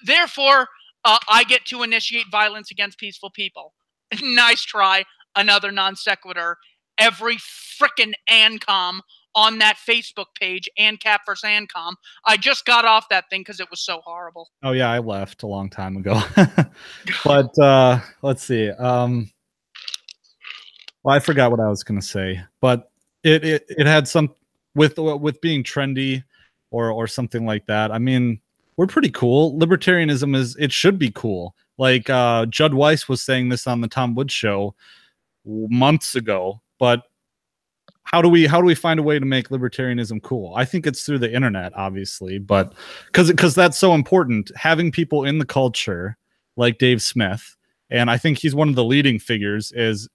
Therefore, I get to initiate violence against peaceful people. Nice try. Another non sequitur. Every frickin' ANCOM on that Facebook page, ANCAP versus ANCOM. I just got off that thing because it was so horrible. Oh yeah, I left a long time ago. But let's see. Well, I forgot what I was going to say, but it had some with being trendy or something like that. I mean, we're pretty cool. Libertarianism it should be cool. Like Judd Weiss was saying this on the Tom Woods show months ago, but how do we find a way to make libertarianism cool? I think it's through the internet, obviously, but because that's so important, having people in the culture like Dave Smith, and I think he's one of the leading figures, is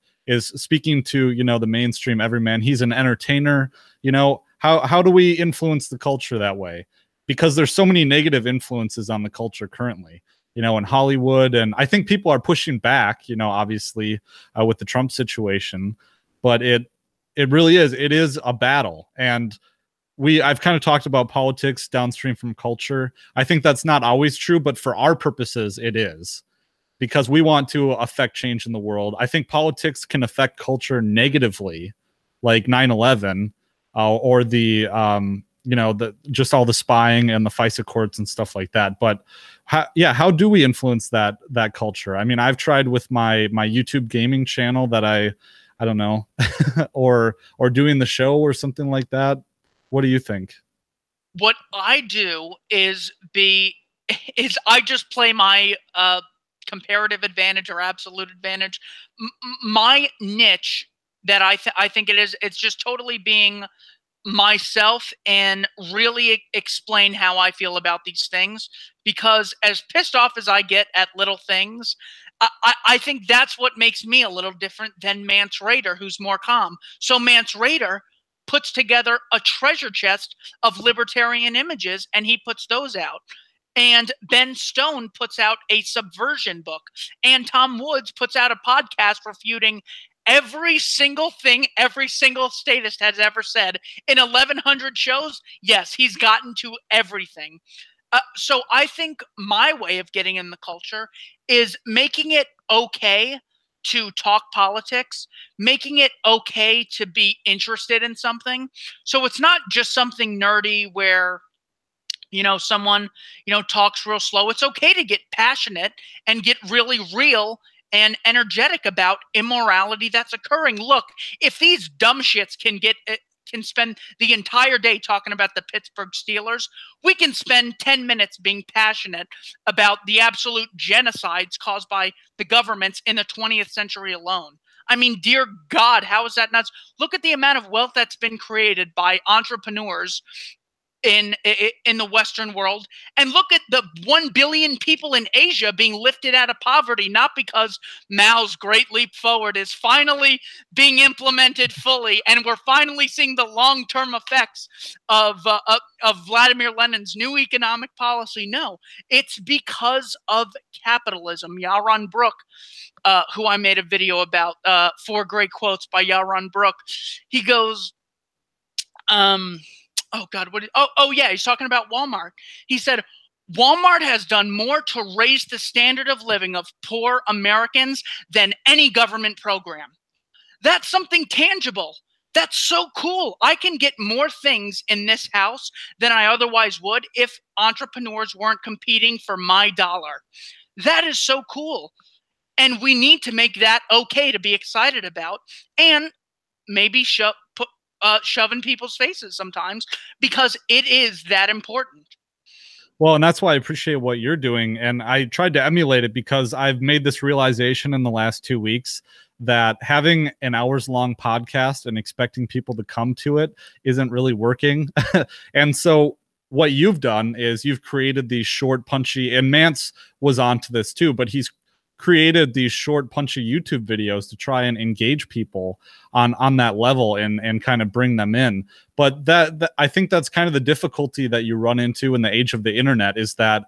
speaking to, you know, the mainstream everyman. He's an entertainer. You know, how do we influence the culture that way? Because there's so many negative influences on the culture currently, you know, in Hollywood, and I think people are pushing back, you know, obviously with the Trump situation, but it really is. It is a battle. And I've kind of talked about politics downstream from culture. I think that's not always true, but for our purposes, it is, because we want to affect change in the world. I think politics can affect culture negatively, like 9/11, or the, you know, just all the spying and the FISA courts and stuff like that. But how do we influence that culture? I mean, I've tried with my YouTube gaming channel that I don't know, or doing the show or something like that. What do you think? What I do is I just play my comparative advantage or absolute advantage. My niche that I think it's just totally being myself and really explain how I feel about these things, because as pissed off as I get at little things, I think that's what makes me a little different than Mance Rayder, who's more calm. So Mance Rayder puts together a treasure chest of libertarian images, and he puts those out. And Ben Stone puts out a subversion book. And Tom Woods puts out a podcast refuting every single thing every single statist has ever said. In 1,100 shows, yes, he's gotten to everything. So I think my way of getting in the culture is making it okay to talk politics, making it okay to be interested in something. So it's not just something nerdy where, you know, someone, you know, talks real slow. It's okay to get passionate and get really real and energetic about immorality that's occurring. Look, if these dumb shits can spend the entire day talking about the Pittsburgh Steelers, we can spend 10 minutes being passionate about the absolute genocides caused by the governments in the 20th century alone. I mean, dear God, how is that nuts? Look at the amount of wealth that's been created by entrepreneurs in the Western world, and look at the 1 billion people in Asia being lifted out of poverty, not because Mao's Great Leap Forward is finally being implemented fully, and we're finally seeing the long-term effects of Vladimir Lenin's new economic policy. No, it's because of capitalism. Yaron Brook, who I made a video about, 4 great quotes by Yaron Brook. He goes, oh God, yeah, he's talking about Walmart. He said, Walmart has done more to raise the standard of living of poor Americans than any government program. That's something tangible. That's so cool. I can get more things in this house than I otherwise would if entrepreneurs weren't competing for my dollar. That is so cool. And we need to make that okay to be excited about, and maybe shove in people's faces sometimes, because it is that important. Well, and that's why I appreciate what you're doing. And I tried to emulate it because I've made this realization in the last 2 weeks that having an hours-long podcast and expecting people to come to it isn't really working. And so what you've done is you've created these short, punchy, and Mance was onto this too, but he's created these short, punchy YouTube videos to try and engage people on that level and kind of bring them in. But that I think that's kind of the difficulty that you run into in the age of the internet, is that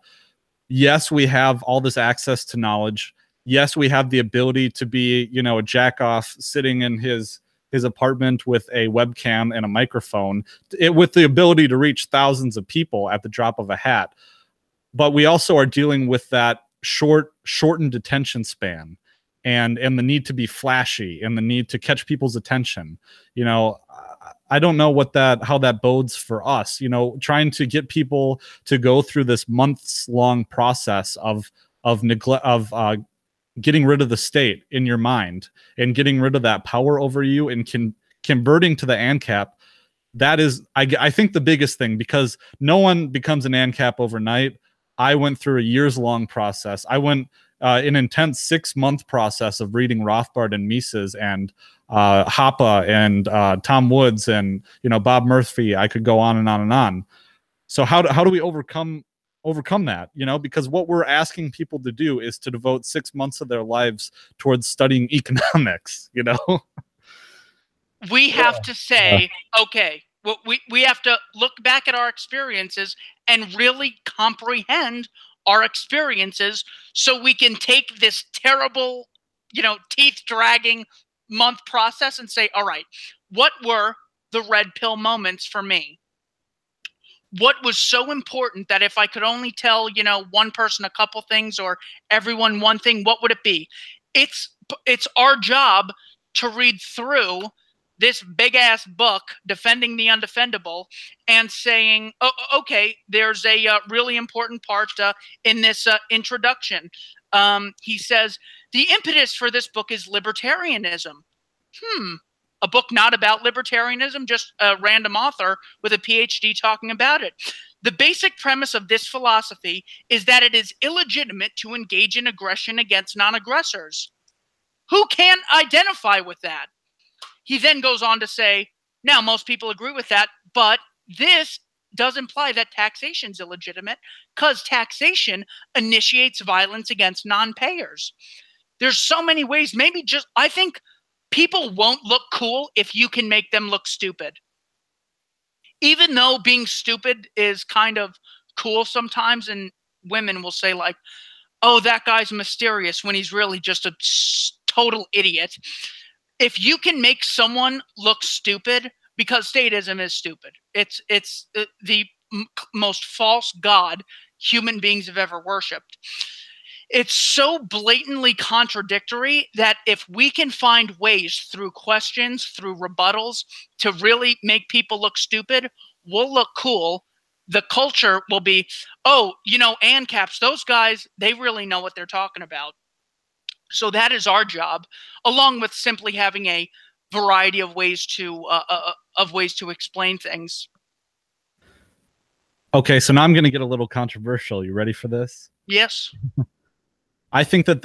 yes, we have all this access to knowledge. Yes, we have the ability to be, you know, a jack off sitting in his apartment with a webcam and a microphone, with the ability to reach thousands of people at the drop of a hat. But we also are dealing with that shortened attention span, and the need to be flashy and the need to catch people's attention. You know, I don't know how that bodes for us, you know, trying to get people to go through this months long process of neglect, of getting rid of the state in your mind and getting rid of that power over you and converting to the ANCAP. That is, I think, the biggest thing, because no one becomes an ANCAP overnight. I went through a years-long process. I went an intense 6-month process of reading Rothbard and Mises and Hoppe and Tom Woods and Bob Murphy. I could go on and on and on. So how do we overcome that? Because what we're asking people to do is to devote 6 months of their lives towards studying economics. We have to say, okay, well, we have to look back at our experiences and really comprehend our experiences so we can take this terrible, teeth dragging month process and say, all right, what were the red pill moments for me? What was so important that if I could only tell, one person a couple things or everyone one thing, what would it be? It's our job to read through this big ass book, Defending the Undefendable, and saying, oh, okay, there's a really important part in this introduction. He says, the impetus for this book is libertarianism. A book not about libertarianism, just a random author with a PhD talking about it. The basic premise of this philosophy is that it is illegitimate to engage in aggression against non-aggressors. Who can't identify with that? He then goes on to say, now most people agree with that, but this does imply that taxation is illegitimate because taxation initiates violence against non-payers. There's so many ways. I think people won't look cool if you can make them look stupid. Even though being stupid is kind of cool sometimes, and women will say like, oh, that guy's mysterious, when he's really just a total idiot. If you can make someone look stupid, because statism is stupid. It's the most false god human beings have ever worshipped. It's so blatantly contradictory that if we can find ways through questions, through rebuttals, to really make people look stupid, we'll look cool. The culture will be, oh, ANCAPs, those guys, they really know what they're talking about. So that is our job, along with simply having a variety of ways to explain things. Okay, so now I'm going to get a little controversial. You ready for this? Yes. I think that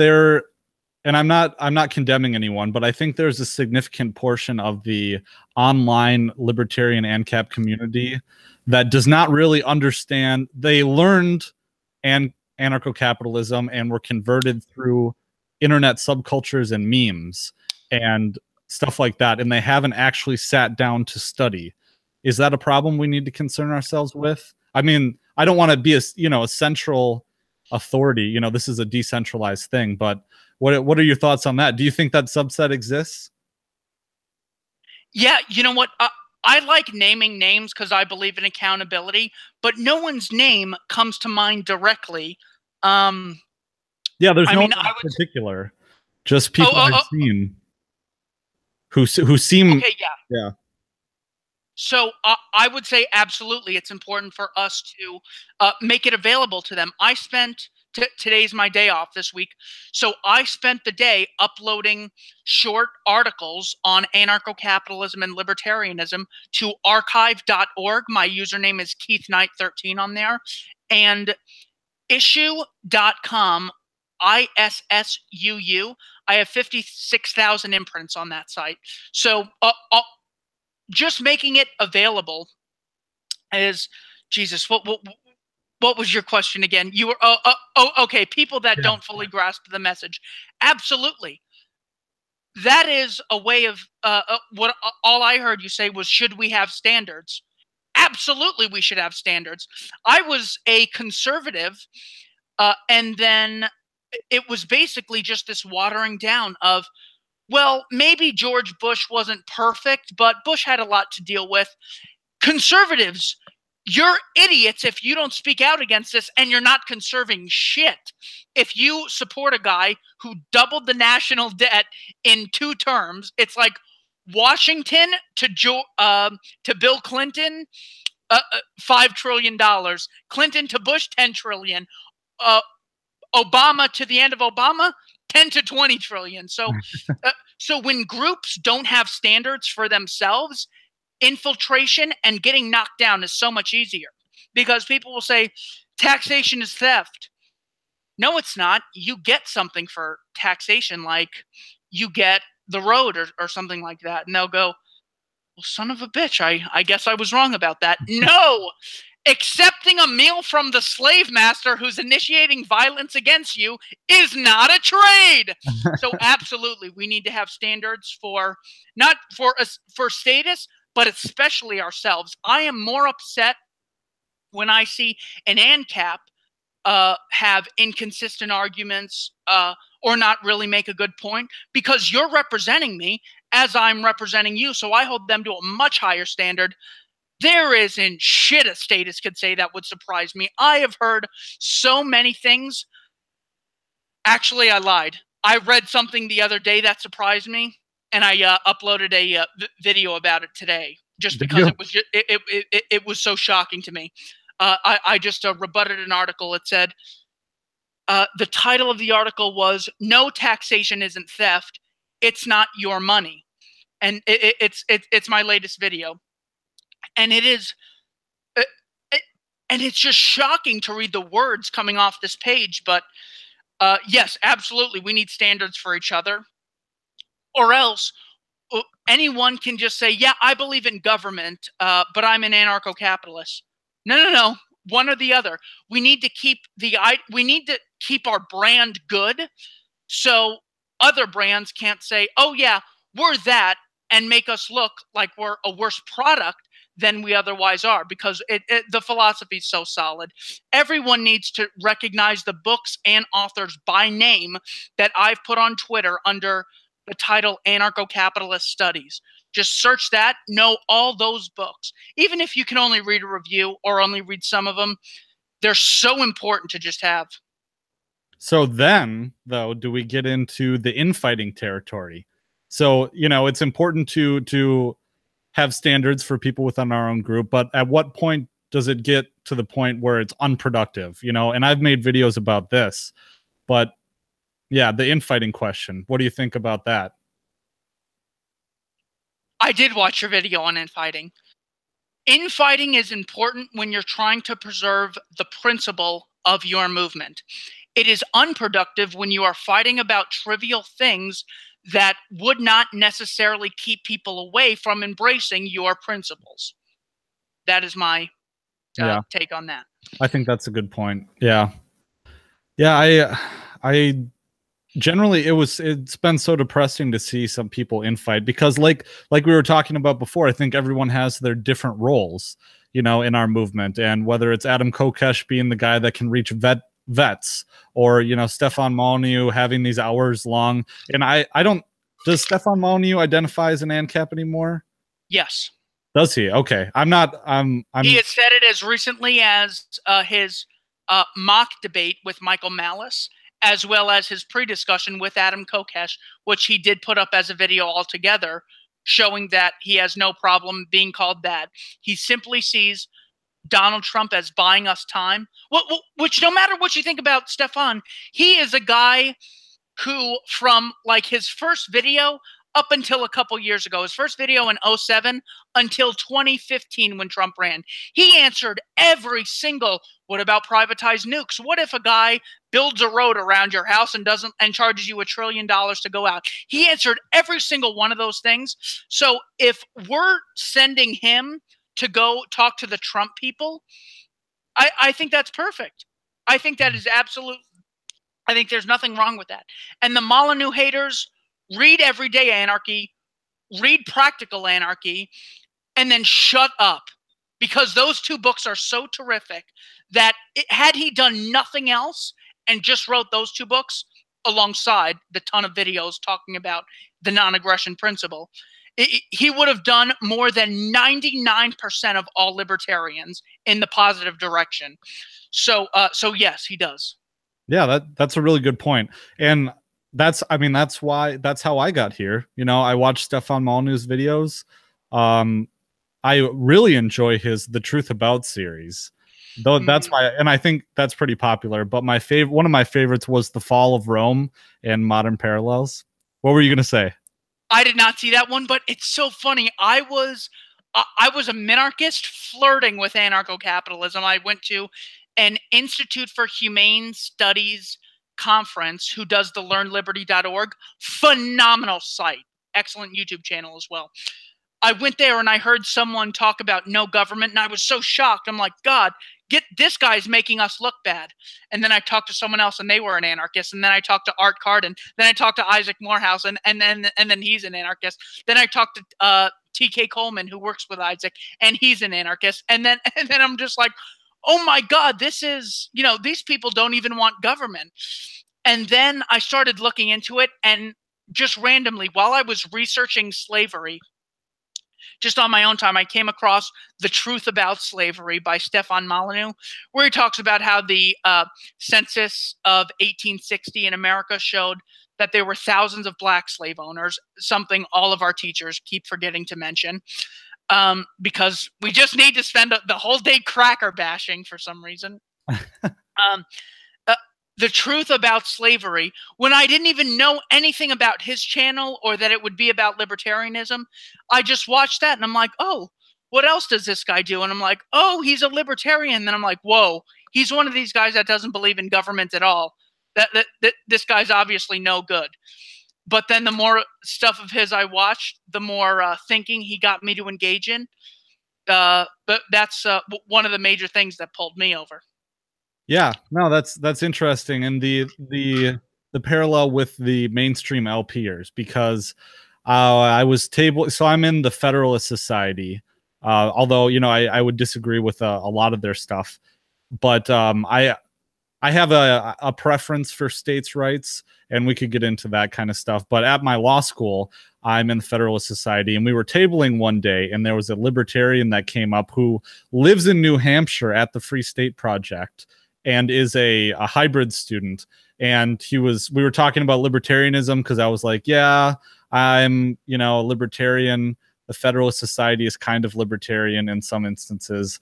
and I'm not condemning anyone, but I think there's a significant portion of the online libertarian ANCAP community that does not really understand. They learned anarcho-capitalism and were converted through internet subcultures and memes and stuff like that, and they haven't actually sat down to study. Is that a problem we need to concern ourselves with? I mean, I don't want to be a central authority. This is a decentralized thing, but what are your thoughts on that? Do you think that subset exists? Yeah, you know what? I like naming names because I believe in accountability, but no one's name comes to mind directly. Yeah, there's no one in particular. Just people I've seen who seem. Okay, yeah. So I would say absolutely, it's important for us to make it available to them. I spent today's my day off this week, so I spent the day uploading short articles on anarcho-capitalism and libertarianism to archive.org. My username is KeithKnight13 on there, and issue.com. ISSUU. I have 56,000 imprints on that site. So just making it available is, Jesus, what was your question again? You were, okay, people that don't fully grasp the message. Absolutely. That is a way of, what all I heard you say was, should we have standards? Absolutely, we should have standards. I was a conservative, and then it was basically just this watering down of, well, maybe George Bush wasn't perfect, but Bush had a lot to deal with. Conservatives, you're idiots if you don't speak out against this, and you're not conserving shit. If you support a guy who doubled the national debt in 2 terms, it's like Washington to Bill Clinton, $5 trillion. Clinton to Bush, $10 trillion. Obama to the end of Obama, 10 to 20 trillion. So, so when groups don't have standards for themselves, infiltration and getting knocked down is so much easier, because people will say taxation is theft. No, it's not. You get something for taxation, like you get the road or something like that. And they'll go, well, son of a bitch, I guess I was wrong about that. No, accepting a meal from the slave master who's initiating violence against you is not a trade. So absolutely, we need to have standards for, not for us, for status, but especially ourselves. I am more upset when I see an ANCAP have inconsistent arguments or not really make a good point, because you're representing me as I'm representing you. So I hold them to a much higher standard. There isn't shit a status could say that would surprise me. I have heard so many things. Actually, I lied. I read something the other day that surprised me, and I uploaded a video about it today, just because it was so shocking to me. I just rebutted an article. It said, the title of the article was, "No taxation isn't theft. It's not your money." And it's my latest video. And it is, and it's just shocking to read the words coming off this page. But yes, absolutely, we need standards for each other, or else anyone can just say, yeah, I believe in government, but I'm an anarcho-capitalist. No. One or the other. We need to keep our brand good, so other brands can't say, oh yeah, we're that, and make us look like we're a worse product than we otherwise are, because the philosophy is so solid. Everyone needs to recognize the books and authors by name that I've put on Twitter under the title Anarcho-Capitalist Studies. Just search that, know all those books. Even if you can only read a review or only read some of them, they're so important to just have. So then, though, do we get into the infighting territory? So, you know, it's important to have standards for people within our own group, but at what point does it get to the point where it's unproductive? You know, and I've made videos about this, but yeah, the infighting question. What do you think about that? I did watch your video on infighting. Infighting is important when you're trying to preserve the principle of your movement. It is unproductive when you are fighting about trivial things that would not necessarily keep people away from embracing your principles. That is my take on that. I think that's a good point. Yeah. I generally, it's been so depressing to see some people infight, because like we were talking about before, I think everyone has their different roles, you know, in our movement. And whether it's Adam Kokesh being the guy that can reach vets, or, you know, Stefan Molyneux having these hours long. And does Stefan Molyneux identify as an ANCAP anymore? Yes. Does he? Okay. He has said it as recently as his mock debate with Michael Malice, as well as his pre-discussion with Adam Kokesh, which he did put up as a video altogether, showing that he has no problem being called that. He simply sees Donald Trump as buying us time, which, no matter what you think about Stefan, he is a guy who, from like his first video up until a couple years ago, his first video in 2007 until 2015 when Trump ran, he answered every single, what about privatized nukes? What if a guy builds a road around your house and charges you $1 trillion to go out? He answered every single one of those things. So if we're sending him to go talk to the Trump people, I think that's perfect. I think that is absolute. I think there's nothing wrong with that. And the Molyneux haters, read Everyday Anarchy, read Practical Anarchy, and then shut up. Because those two books are so terrific that had he done nothing else and just wrote those two books alongside the ton of videos talking about the non-aggression principle, he would have done more than 99% of all libertarians in the positive direction. So yes, he does. Yeah, that's a really good point. And that's how I got here. You know, I watched Stefan Molyneux's videos. I really enjoy the Truth About series. Though that's why, and I think that's pretty popular. But one of my favorites was The Fall of Rome and Modern Parallels. What were you gonna say? I did not see that one, but it's so funny. I was a minarchist flirting with anarcho-capitalism. I went to an Institute for Humane Studies conference who does the learnliberty.org. Phenomenal site. Excellent YouTube channel as well. I went there and I heard someone talk about no government, and I was so shocked. I'm like, God, this guy's making us look bad. And then I talked to someone else, and they were an anarchist. And then I talked to Art Carden. Then I talked to Isaac Morehouse, and then he's an anarchist. Then I talked to T.K. Coleman, who works with Isaac, and he's an anarchist. And then I'm just like, oh my God, this is, these people don't even want government. And then I started looking into it, and just randomly, while I was researching slavery, just on my own time, I came across The Truth About Slavery by Stefan Molyneux, where he talks about how the census of 1860 in America showed that there were thousands of black slave owners, something all of our teachers keep forgetting to mention, because we just need to spend the whole day cracker bashing for some reason. The Truth About Slavery, when I didn't even know anything about his channel or that it would be about libertarianism, I just watched that and I'm like, oh, what else does this guy do? And I'm like, oh, he's a libertarian. Then I'm like, whoa, he's one of these guys that doesn't believe in government at all. That this guy's obviously no good. But then the more stuff of his I watched, the more thinking he got me to engage in. But that's one of the major things that pulled me over. Yeah, no, that's interesting, and the parallel with the mainstream LPers, because I was so I'm in the Federalist Society, although I would disagree with a lot of their stuff, but I have a preference for states' rights, and we could get into that kind of stuff. But at my law school, I'm in the Federalist Society, and we were tabling one day, and there was a libertarian that came up who lives in New Hampshire at the Free State Project, and is a hybrid student. And we were talking about libertarianism, because I was like, yeah, I'm, a libertarian. The Federalist Society is kind of libertarian in some instances.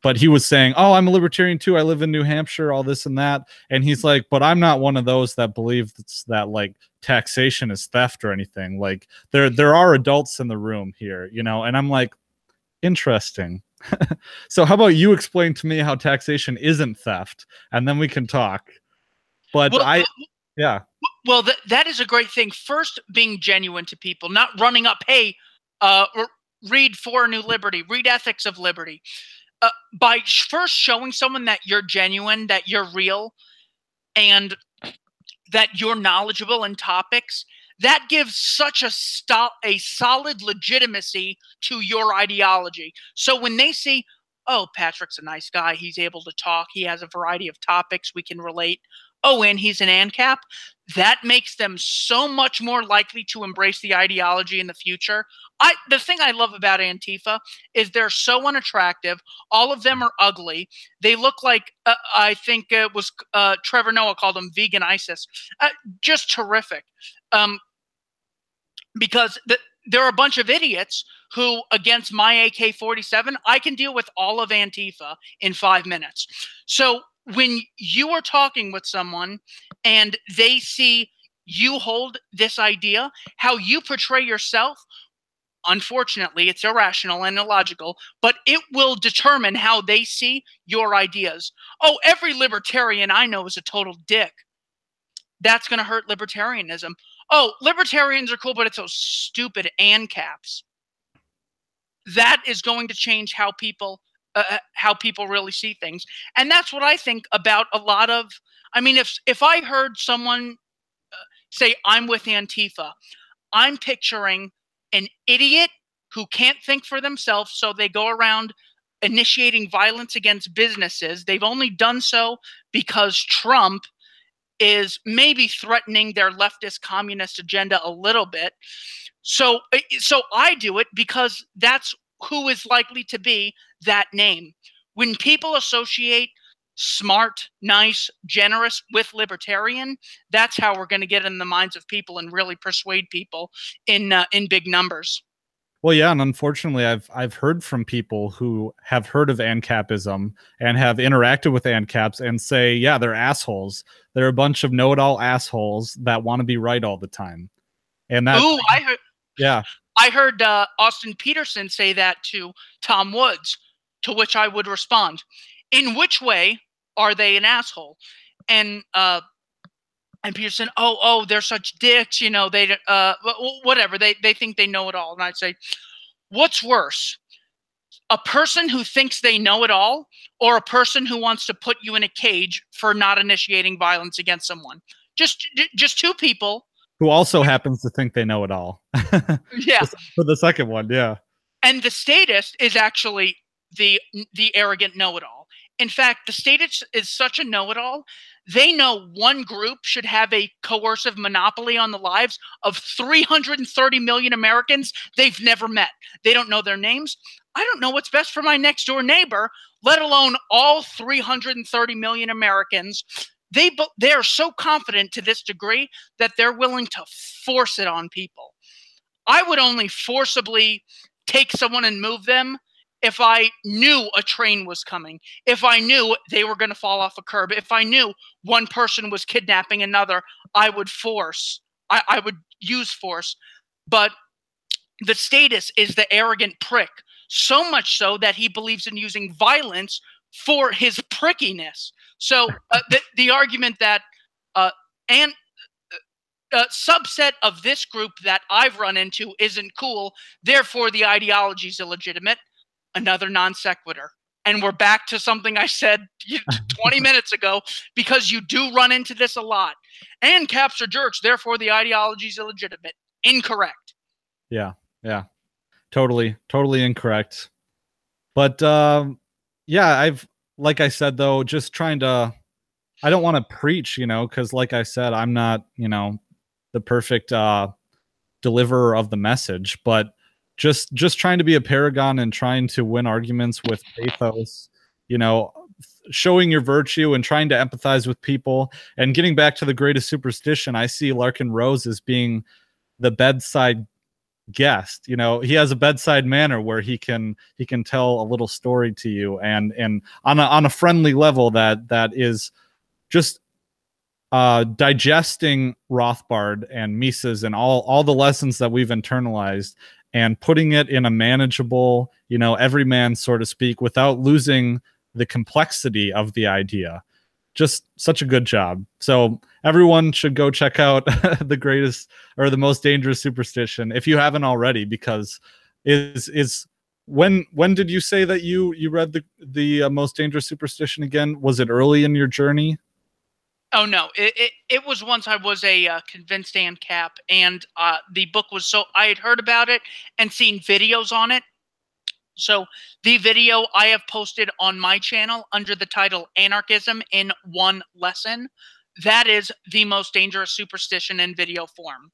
But he was saying, oh, I'm a libertarian too. I live in New Hampshire, all this and that. And he's like, but I'm not one of those that believe that like taxation is theft or anything. Like there are adults in the room here, and I'm like, interesting. So how about you explain to me how taxation isn't theft, and then we can talk. But yeah. Well, that is a great thing. First, being genuine to people, not running up, hey, read For a New Liberty, read Ethics of Liberty. By first showing someone that you're genuine, that you're real, and that you're knowledgeable in topics, that gives such a solid legitimacy to your ideology. So when they see, oh, Patrick's a nice guy, he's able to talk, he has a variety of topics we can relate, oh, and he's an ANCAP, that makes them so much more likely to embrace the ideology in the future. The thing I love about Antifa is they're so unattractive. All of them are ugly. They look like, I think it was Trevor Noah called them vegan ISIS. Just terrific. Because there are a bunch of idiots who, against my AK-47, I can deal with all of Antifa in 5 minutes. So when you are talking with someone and they see you hold this idea, how you portray yourself, unfortunately, it's irrational and illogical, but it will determine how they see your ideas. Oh, every libertarian I know is a total dick. That's going to hurt libertarianism. Oh, libertarians are cool, but it's those stupid ANCAPs. That is going to change how people really see things. And that's what I think about a lot of, I mean, if I heard someone say, I'm with Antifa, I'm picturing an idiot who can't think for themselves, so they go around initiating violence against businesses. They've only done so because Trump is maybe threatening their leftist communist agenda a little bit. So I do it because that's who is likely to be that name. When people associate smart, nice, generous with libertarian, that's how we're going to get in the minds of people and really persuade people in big numbers. Well, yeah, and unfortunately, I've heard from people who have heard of ANCAPism and have interacted with ANCAPs and say, yeah, they're assholes. They're a bunch of know-it-all assholes that want to be right all the time. And that, Ooh, yeah, I heard Austin Peterson say that to Tom Woods, to which I would respond, "In which way are they an asshole?" And Peterson, oh, they're such dicks, you know, they whatever, they think they know it all. And I'd say, what's worse, a person who thinks they know it all, or a person who wants to put you in a cage for not initiating violence against someone? Just two people. who also happens to think they know it all. Yeah. For the second one, yeah. And the statist is actually the arrogant know-it-all. In fact, the statist is such a know-it-all. They know one group should have a coercive monopoly on the lives of 330 million Americans they've never met. They don't know their names. I don't know what's best for my next door neighbor, let alone all 330 million Americans. They are so confident to this degree that they're willing to force it on people. I would only forcibly take someone and move them if I knew a train was coming, if I knew they were going to fall off a curb, if I knew one person was kidnapping another, I would I would use force. But the statist is the arrogant prick, so much so that he believes in using violence for his prickiness. So the argument that and a subset of this group that I've run into isn't cool, therefore the ideology is illegitimate. Another non sequitur. And we're back to something I said 20 minutes ago, because you do run into this a lot. And caps are jerks, therefore the ideology is illegitimate. Incorrect. Yeah, yeah. Totally incorrect. But yeah, like I said though, just trying to, I don't want to preach, you know, because like I said, I'm not, you know, the perfect deliverer of the message, but just trying to be a paragon and trying to win arguments with pathos, you know, showing your virtue and trying to empathize with people. And getting back to the greatest superstition, I see Larken Rose as being the bedside guest. You know, he has a bedside manner where he can tell a little story to you, and on a friendly level that is just digesting Rothbard and Mises and all the lessons that we've internalized, and putting it in a manageable, you know, everyman, so to speak, without losing the complexity of the idea. Just such a good job. So everyone should go check out the greatest or the most dangerous superstition if you haven't already, because is when did you say that you read the most dangerous superstition again? Was it early in your journey? Oh no, it was once I was a convinced ANCAP, and the book was so, I had heard about it and seen videos on it. So the video I have posted on my channel under the title Anarchism in One Lesson. That is the most dangerous superstition in video form.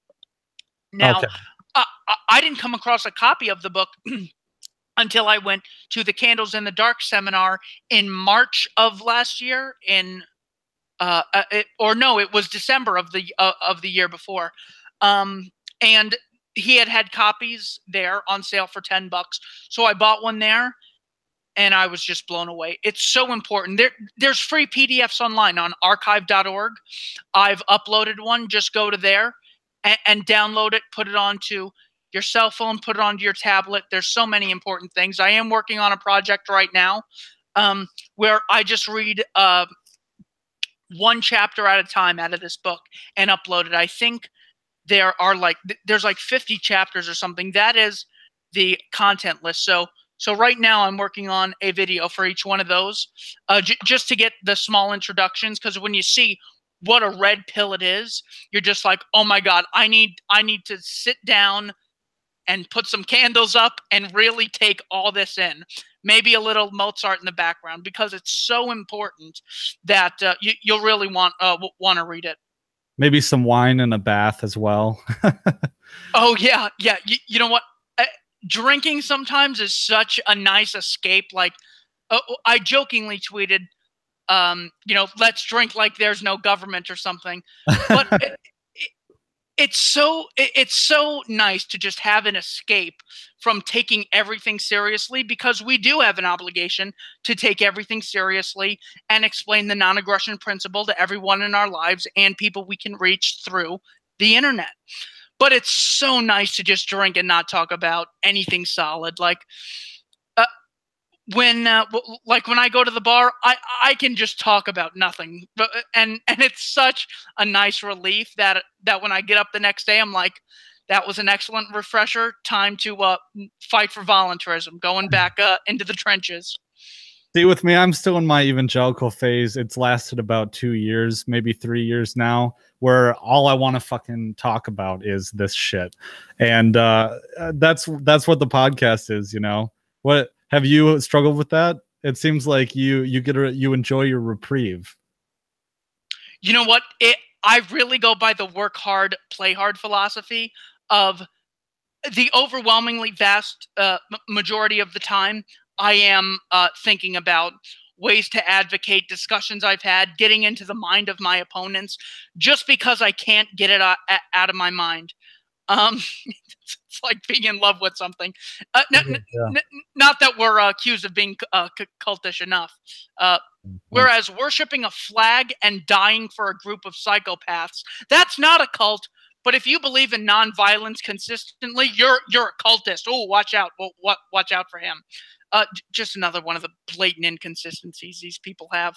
Now, Okay. I didn't come across a copy of the book until I went to the Candles in the Dark seminar in March of last year, it was December of the year before, and he had copies there on sale for $10, so I bought one there, and I was just blown away. It's so important. There's free PDFs online on archive.org. I've uploaded one. Just go to there and download it, put it onto your cell phone, put it onto your tablet. There's so many important things. I am working on a project right now where I just read one chapter at a time out of this book and upload it. I think there's like 50 chapters or something. That is the content list. So right now I'm working on a video for each one of those, just to get the small introductions. Because when you see what a red pill it is, you're just like, oh my God, I need to sit down and put some candles up and really take all this in. Maybe a little Mozart in the background, because it's so important that you'll really want to read it. Maybe some wine in a bath as well. Oh yeah, yeah. You know what? Drinking sometimes is such a nice escape. Like, I jokingly tweeted, let's drink like there's no government or something. But it's so nice to just have an escape from taking everything seriously, because we do have an obligation to take everything seriously and explain the non-aggression principle to everyone in our lives and people we can reach through the internet. But it's so nice to just drink and not talk about anything solid. Like uh, when I go to the bar, I can just talk about nothing, and it's such a nice relief that when I get up the next day, I'm like, that was an excellent refresher. Time to fight for voluntarism, going back into the trenches. See, with me, I'm still in my evangelical phase. It's lasted about 2 years, maybe 3 years now, where all I want to fucking talk about is this shit, and that's what the podcast is. You know, what have you struggled with that? It seems like you enjoy your reprieve. You know what? I really go by the work hard, play hard philosophy of the overwhelmingly vast majority of the time. I am thinking about ways to advocate, discussions I've had, getting into the mind of my opponents, just because I can't get it out of my mind. It's like being in love with something. Not that we're accused of being cultish enough. Whereas worshiping a flag and dying for a group of psychopaths, that's not a cult. But if you believe in nonviolence consistently, you're a cultist. Oh, watch out! Watch out for him. Just another one of the blatant inconsistencies these people have.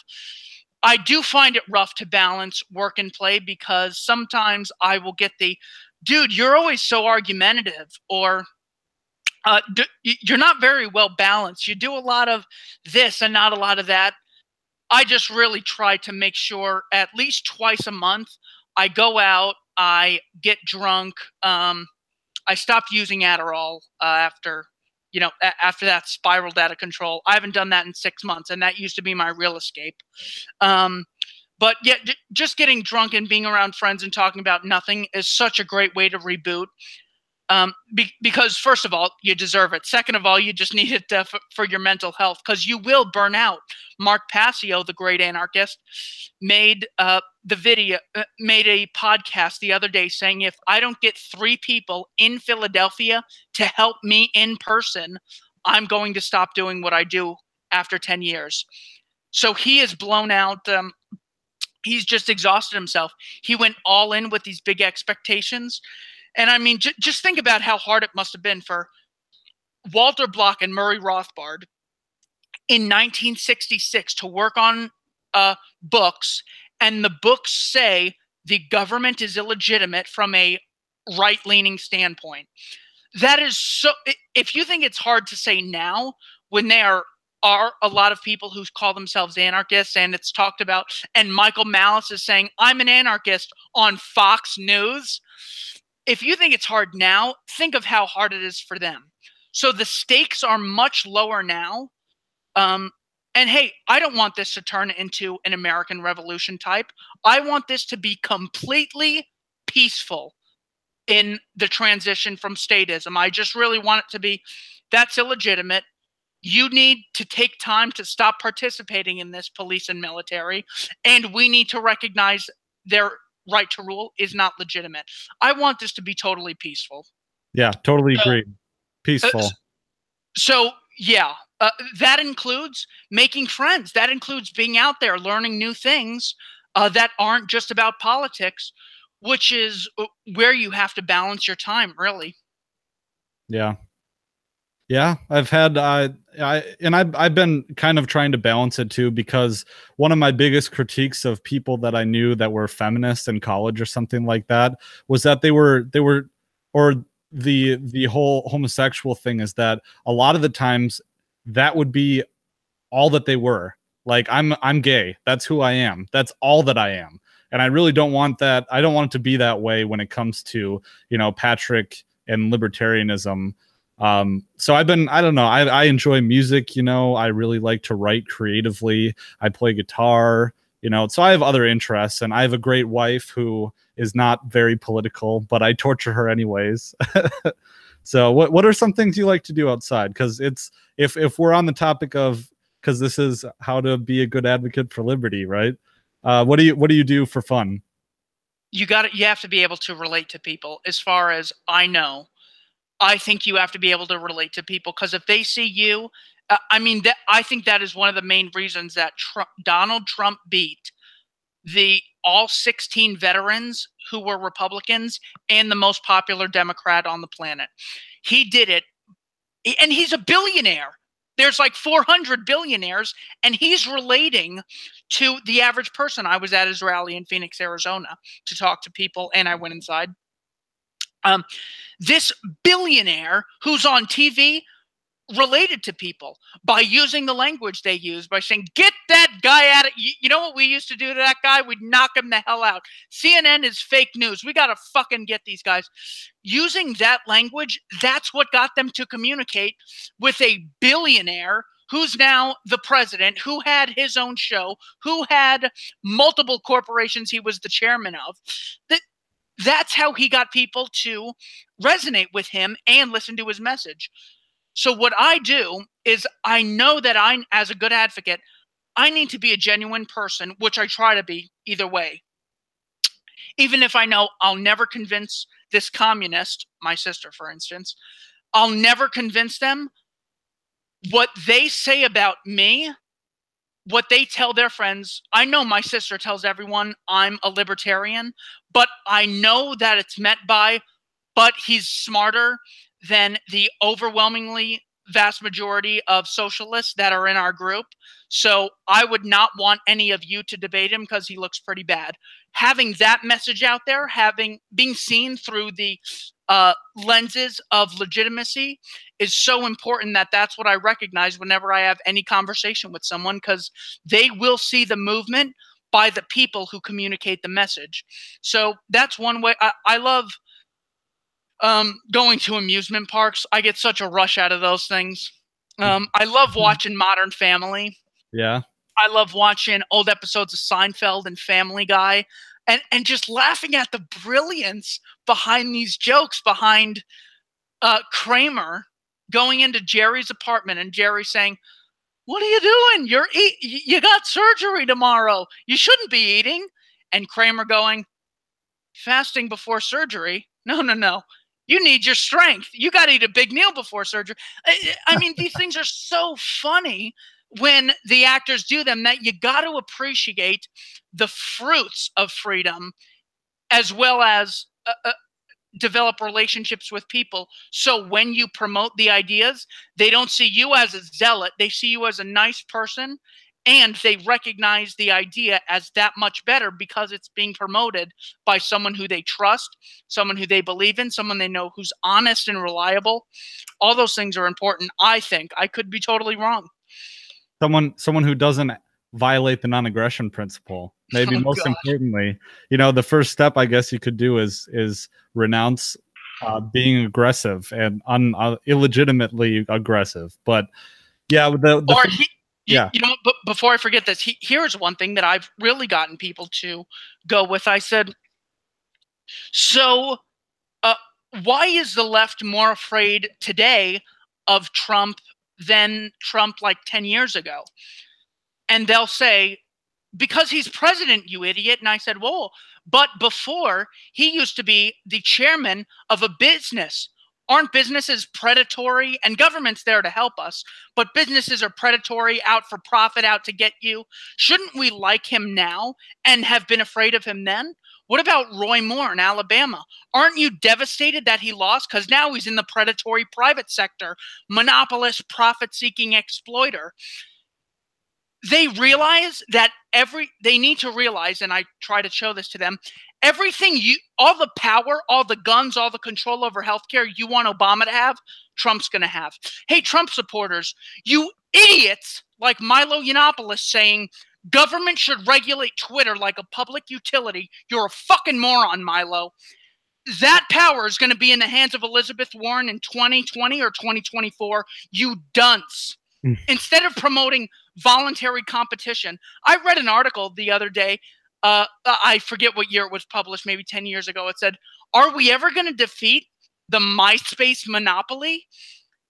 I do find it rough to balance work and play, because sometimes I will get the, dude, you're always so argumentative, or you're not very well balanced. You do a lot of this and not a lot of that. I just really try to make sure at least twice a month I go out, I get drunk. I stopped using Adderall after that spiraled out of control. I haven't done that in 6 months, and that used to be my real escape. But yeah, just getting drunk and being around friends and talking about nothing is such a great way to reboot. Because first of all, you deserve it. Second of all, you just need it for your mental health, because you will burn out. Mark Passio, the great anarchist, made a podcast the other day saying, if I don't get 3 people in Philadelphia to help me in person, I'm going to stop doing what I do after 10 years. So he is blown out. He's just exhausted himself. He went all in with these big expectations. And I mean, just think about how hard it must have been for Walter Block and Murray Rothbard in 1966 to work on books, and the books say the government is illegitimate from a right-leaning standpoint. That is so. If you think it's hard to say now, when there are a lot of people who call themselves anarchists, and it's talked about, and Michael Malice is saying, I'm an anarchist on Fox News. If you think it's hard now, think of how hard it is for them. So the stakes are much lower now. And hey, I don't want this to turn into an American Revolution type. I want this to be completely peaceful in the transition from statism. I just really want it to be, that's illegitimate. You need to take time to stop participating in this, police and military, and we need to recognize their right to rule is not legitimate. I want this to be totally peaceful. Yeah, totally agree. Peaceful. So yeah, that includes making friends. That includes being out there, learning new things that aren't just about politics, which is where you have to balance your time, really. Yeah. Yeah, I've had I've been kind of trying to balance it too, because one of my biggest critiques of people that I knew that were feminists in college or something like that was that they were or the whole homosexual thing is that a lot of the times that would be all that they were. Like, I'm gay. That's who I am. That's all that I am. And I really don't want that. I don't want it to be that way when it comes to, Patrick and libertarianism. So I don't know. I enjoy music, I really like to write creatively. I play guitar, so I have other interests, and I have a great wife who is not very political, but I torture her anyways. So what are some things you like to do outside? Cause if we're on the topic of, cause this is how to be a good advocate for liberty, right? What do you do for fun? You have to be able to relate to people. As far as I know, I think you have to be able to relate to people, because if they see you, I think that is one of the main reasons that Donald Trump beat all 16 veterans who were Republicans and the most popular Democrat on the planet. He did it, and he's a billionaire. There's like 400 billionaires, and he's relating to the average person. I was at his rally in Phoenix, Arizona to talk to people, and I went inside. This billionaire who's on TV related to people by using the language they use, by saying, get that guy out of, you know what we used to do to that guy? We'd knock him the hell out. CNN is fake news. We got to fucking get these guys. Using that language, that's what got them to communicate with a billionaire who's now the president, who had his own show, who had multiple corporations he was the chairman of. That's how he got people to resonate with him and listen to his message. So what I do is, I know that as a good advocate, I need to be a genuine person, which I try to be either way. Even if I know I'll never convince this communist, my sister, for instance, I'll never convince them. What they say about me, what they tell their friends, I know my sister tells everyone I'm a libertarian, but I know that it's met by, but he's smarter than the overwhelmingly vast majority of socialists that are in our group. So I would not want any of you to debate him because he looks pretty bad. Having that message out there, being seen through the lenses of legitimacy is so important, that's what I recognize whenever I have any conversation with someone, because they will see the movement by the people who communicate the message. So that's one way. I love going to amusement parks. I get such a rush out of those things. I love watching Modern Family. Yeah. I love watching old episodes of Seinfeld and Family Guy, and just laughing at the brilliance behind these jokes, behind Kramer going into Jerry's apartment and Jerry saying, "What are you doing? You got surgery tomorrow. You shouldn't be eating." And Kramer going, "Fasting before surgery? No. You need your strength. You got to eat a big meal before surgery." I mean, these things are so funny when the actors do them, that you got to appreciate the fruits of freedom, as well as develop relationships with people. So when you promote the ideas, they don't see you as a zealot. They see you as a nice person, and they recognize the idea as that much better because it's being promoted by someone who they trust, someone who they believe in, someone they know who's honest and reliable. All those things are important, I think. I could be totally wrong. Someone who doesn't violate the non-aggression principle. Maybe most importantly, the first step I guess you could do is renounce being aggressive and illegitimately aggressive. But yeah, but before I forget this, here's one thing that I've really gotten people to go with. I said, so why is the left more afraid today of Trump than Trump like 10 years ago? And they'll say, because he's president, you idiot. And I said, well, but before, he used to be the chairman of a business. Aren't businesses predatory? And government's there to help us, but businesses are predatory, out for profit, out to get you. Shouldn't we like him now and have been afraid of him then? What about Roy Moore in Alabama? Aren't you devastated that he lost? Because now he's in the predatory private sector, monopolist, profit-seeking exploiter. They realize that they need to realize, and I try to show this to them, everything all the power, all the guns, all the control over healthcare you want Obama to have, Trump's going to have. Hey, Trump supporters, you idiots like Milo Yiannopoulos saying government should regulate Twitter like a public utility. You're a fucking moron, Milo. That power is going to be in the hands of Elizabeth Warren in 2020 or 2024. You dunce. Instead of promoting voluntary competition. I read an article the other day. I forget what year it was published, maybe 10 years ago. It said, are we ever going to defeat the MySpace monopoly?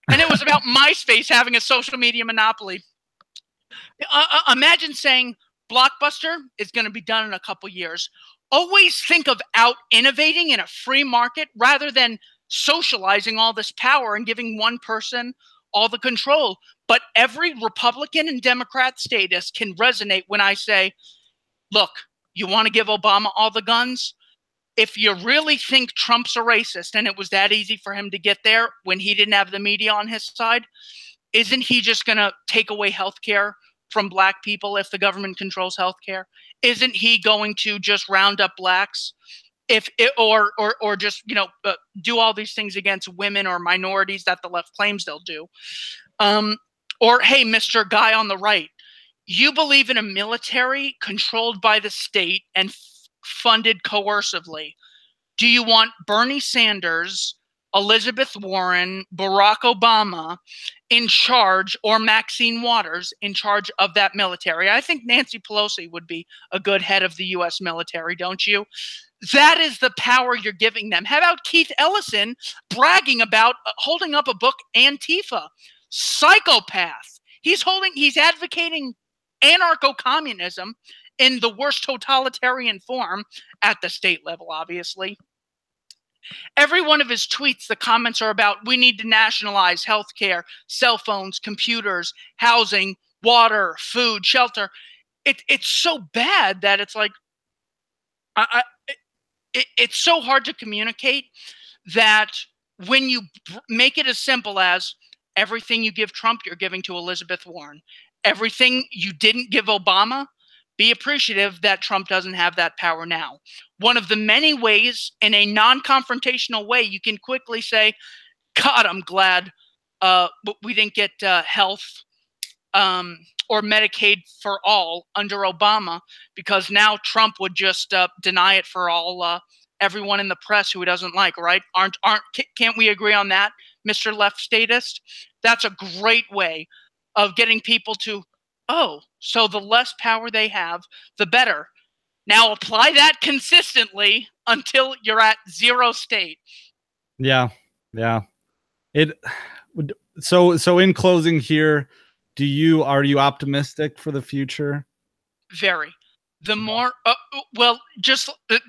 And it was about MySpace having a social media monopoly. Imagine saying, Blockbuster is going to be done in a couple years. Always think of out innovating in a free market rather than socializing all this power and giving one person all the control. But every Republican and Democrat statist can resonate when I say, look, you want to give Obama all the guns? If you really think Trump's a racist and it was that easy for him to get there when he didn't have the media on his side, isn't he just going to take away health care from black people if the government controls health care? Isn't he going to just round up blacks or just, do all these things against women or minorities that the left claims they'll do? Or, hey, Mr. Guy on the right, you believe in a military controlled by the state and funded coercively. Do you want Bernie Sanders, Elizabeth Warren, Barack Obama in charge, or Maxine Waters in charge of that military? I think Nancy Pelosi would be a good head of the U.S. military, don't you? That is the power you're giving them. How about Keith Ellison bragging about holding up a book, Antifa? Psychopath. He's advocating anarcho-communism in the worst totalitarian form at the state level, obviously. Every one of his tweets, the comments are about, we need to nationalize healthcare, cell phones, computers, housing, water, food, shelter. It's so bad that it's like, it's so hard to communicate that when you make it as simple as everything you give Trump, you're giving to Elizabeth Warren. Everything you didn't give Obama, be appreciative that Trump doesn't have that power now. One of the many ways, in a non-confrontational way, you can quickly say, God, I'm glad we didn't get health or Medicaid for all under Obama, because now Trump would just deny it for all everyone in the press who he doesn't like, right? Can't we agree on that, Mr. Left Statist? That's a great way of getting people to, oh, so the less power they have, the better. Now apply that consistently until you're at zero state. Yeah. So in closing here, are you optimistic for the future? Very. The more,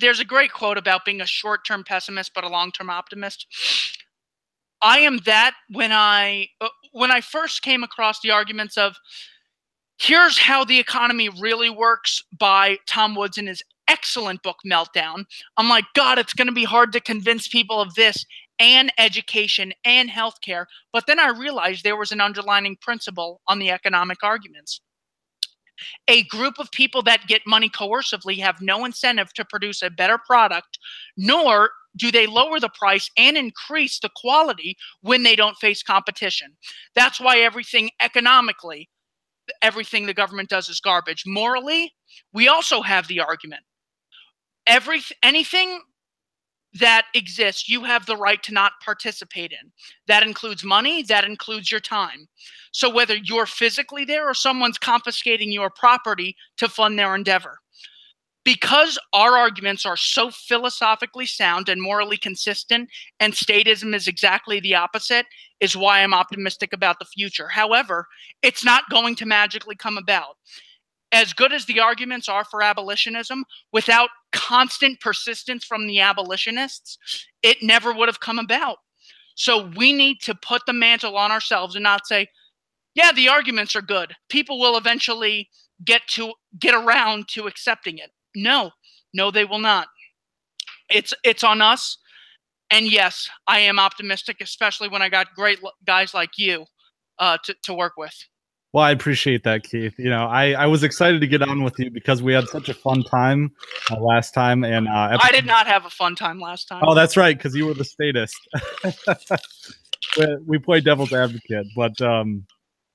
there's a great quote about being a short-term pessimist but a long-term optimist. I am that when I first came across the arguments of, here's how the economy really works by Tom Woods in his excellent book, Meltdown. I'm like, God, it's going to be hard to convince people of this and education and healthcare. But then I realized there was an underlying principle on the economic arguments. A group of people that get money coercively have no incentive to produce a better product, nor do they lower the price and increase the quality when they don't face competition. That's why everything economically, everything the government does is garbage. Morally, we also have the argument. Anything that exists, you have the right to not participate in. That includes money, that includes your time. So whether you're physically there or someone's confiscating your property to fund their endeavor. Because our arguments are so philosophically sound and morally consistent, and statism is exactly the opposite, is why I'm optimistic about the future. However, it's not going to magically come about. As good as the arguments are for abolitionism, without constant persistence from the abolitionists, it never would have come about. So we need to put the mantle on ourselves and not say, yeah, the arguments are good. People will eventually get around to accepting it. No, they will not. It's on us. And yes, I am optimistic, especially when I got great guys like you to work with. Well, I appreciate that, Keith. I was excited to get on with you because we had such a fun time last time. And I did not have a fun time last time. Oh, that's right, because you were the statist. We played devil's advocate, but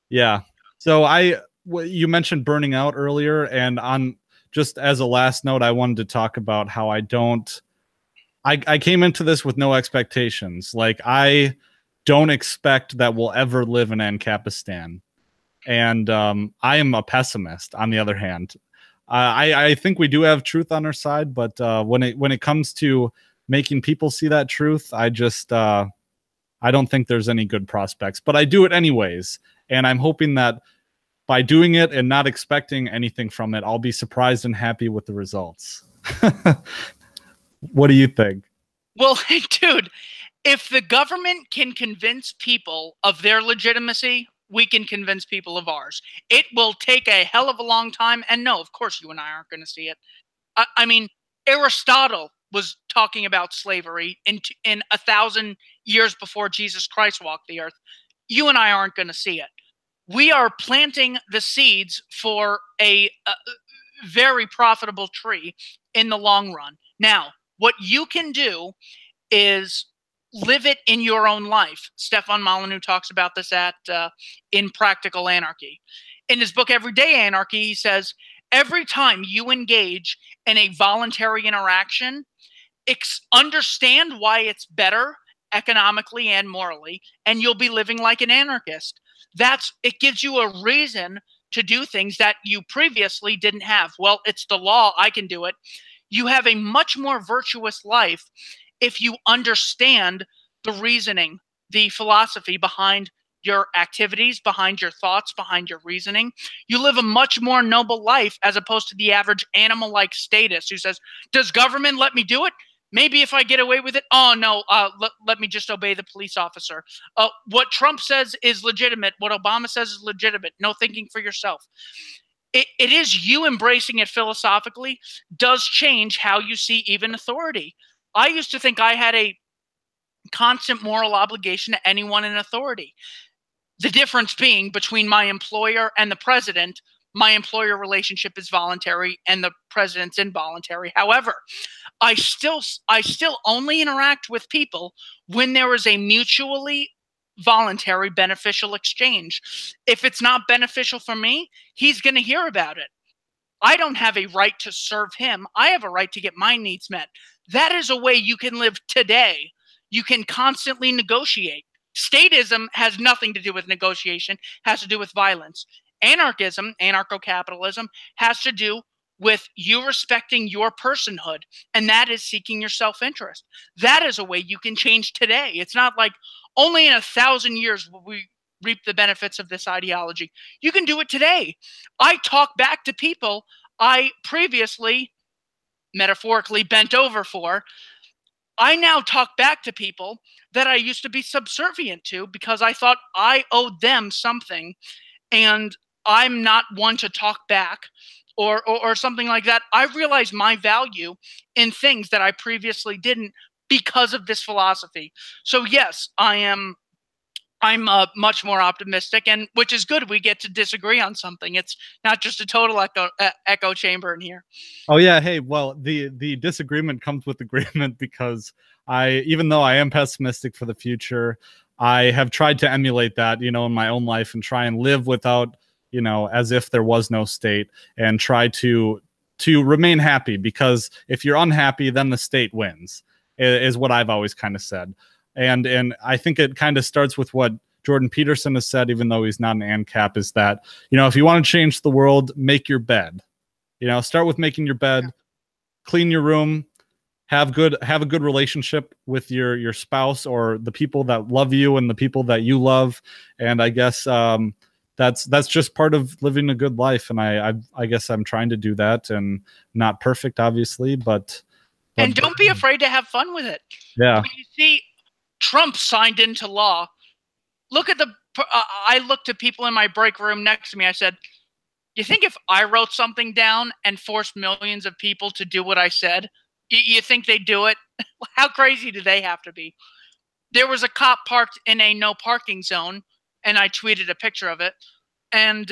yeah. So you mentioned burning out earlier, and just as a last note, I wanted to talk about how I came into this with no expectations. Like, I don't expect that we'll ever live in Ancapistan. And I am a pessimist, on the other hand. I think we do have truth on our side, but when it comes to making people see that truth, I don't think there's any good prospects. But I do it anyways, and I'm hoping that by doing it and not expecting anything from it, I'll be surprised and happy with the results. What do you think? Well, dude, if the government can convince people of their legitimacy, we can convince people of ours. It will take a hell of a long time. And no, of course, you and I aren't going to see it. I mean, Aristotle was talking about slavery in 1,000 years before Jesus Christ walked the earth. You and I aren't going to see it. We are planting the seeds for a very profitable tree in the long run. Now, what you can do is live it in your own life. Stefan Molyneux talks about this in Practical Anarchy. In his book, Everyday Anarchy, he says, every time you engage in a voluntary interaction, understand why it's better economically and morally, and you'll be living like an anarchist. It gives you a reason to do things that you previously didn't have. Well, it's the law, I can do it. You have a much more virtuous life if you understand the reasoning, the philosophy behind your activities, behind your thoughts, behind your reasoning. You live a much more noble life as opposed to the average animal-like statist who says, does government let me do it? Maybe if I get away with it, oh no, let me just obey the police officer. What Trump says is legitimate. What Obama says is legitimate. No thinking for yourself. It is you embracing it philosophically does change how you see even authority. I used to think I had a constant moral obligation to anyone in authority. The difference being between my employer and the president, my employer relationship is voluntary and the president's involuntary. However, I still only interact with people when there is a mutually voluntary beneficial exchange. If it's not beneficial for me, he's going to hear about it. I don't have a right to serve him. I have a right to get my needs met. That is a way you can live today. You can constantly negotiate. Statism has nothing to do with negotiation, has to do with violence. Anarchism, anarcho-capitalism, has to do with you respecting your personhood, and that is seeking your self-interest. That is a way you can change today. It's not like only in 1,000 years will we reap the benefits of this ideology. You can do it today. I talk back to people I previously, metaphorically, bent over for. I now talk back to people that I used to be subservient to because I thought I owed them something, and I'm not one to talk back or something like that. I realized my value in things that I previously didn't because of this philosophy. So yes, I'm much more optimistic, and which is good. We get to disagree on something. It's not just a total echo chamber in here. Oh yeah, hey, well, the disagreement comes with agreement because even though I am pessimistic for the future, I have tried to emulate that, in my own life and try and live without, as if there was no state, and try to remain happy, because if you're unhappy, then the state wins, is what I've always kind of said. And I think it kind of starts with what Jordan Peterson has said, even though he's not an ANCAP, is that, if you want to change the world, make your bed. Start with making your bed, clean your room, have a good relationship with your spouse or the people that love you and the people that you love. And I guess that's just part of living a good life. And I guess I'm trying to do that, and not perfect, obviously, but and don't be afraid to have fun with it. Yeah. When you see Trump signed into law, I looked at people in my break room next to me. I said, you think if I wrote something down and forced millions of people to do what I said, you think they'd do it? How crazy do they have to be? There was a cop parked in a no parking zone, and I tweeted a picture of it. And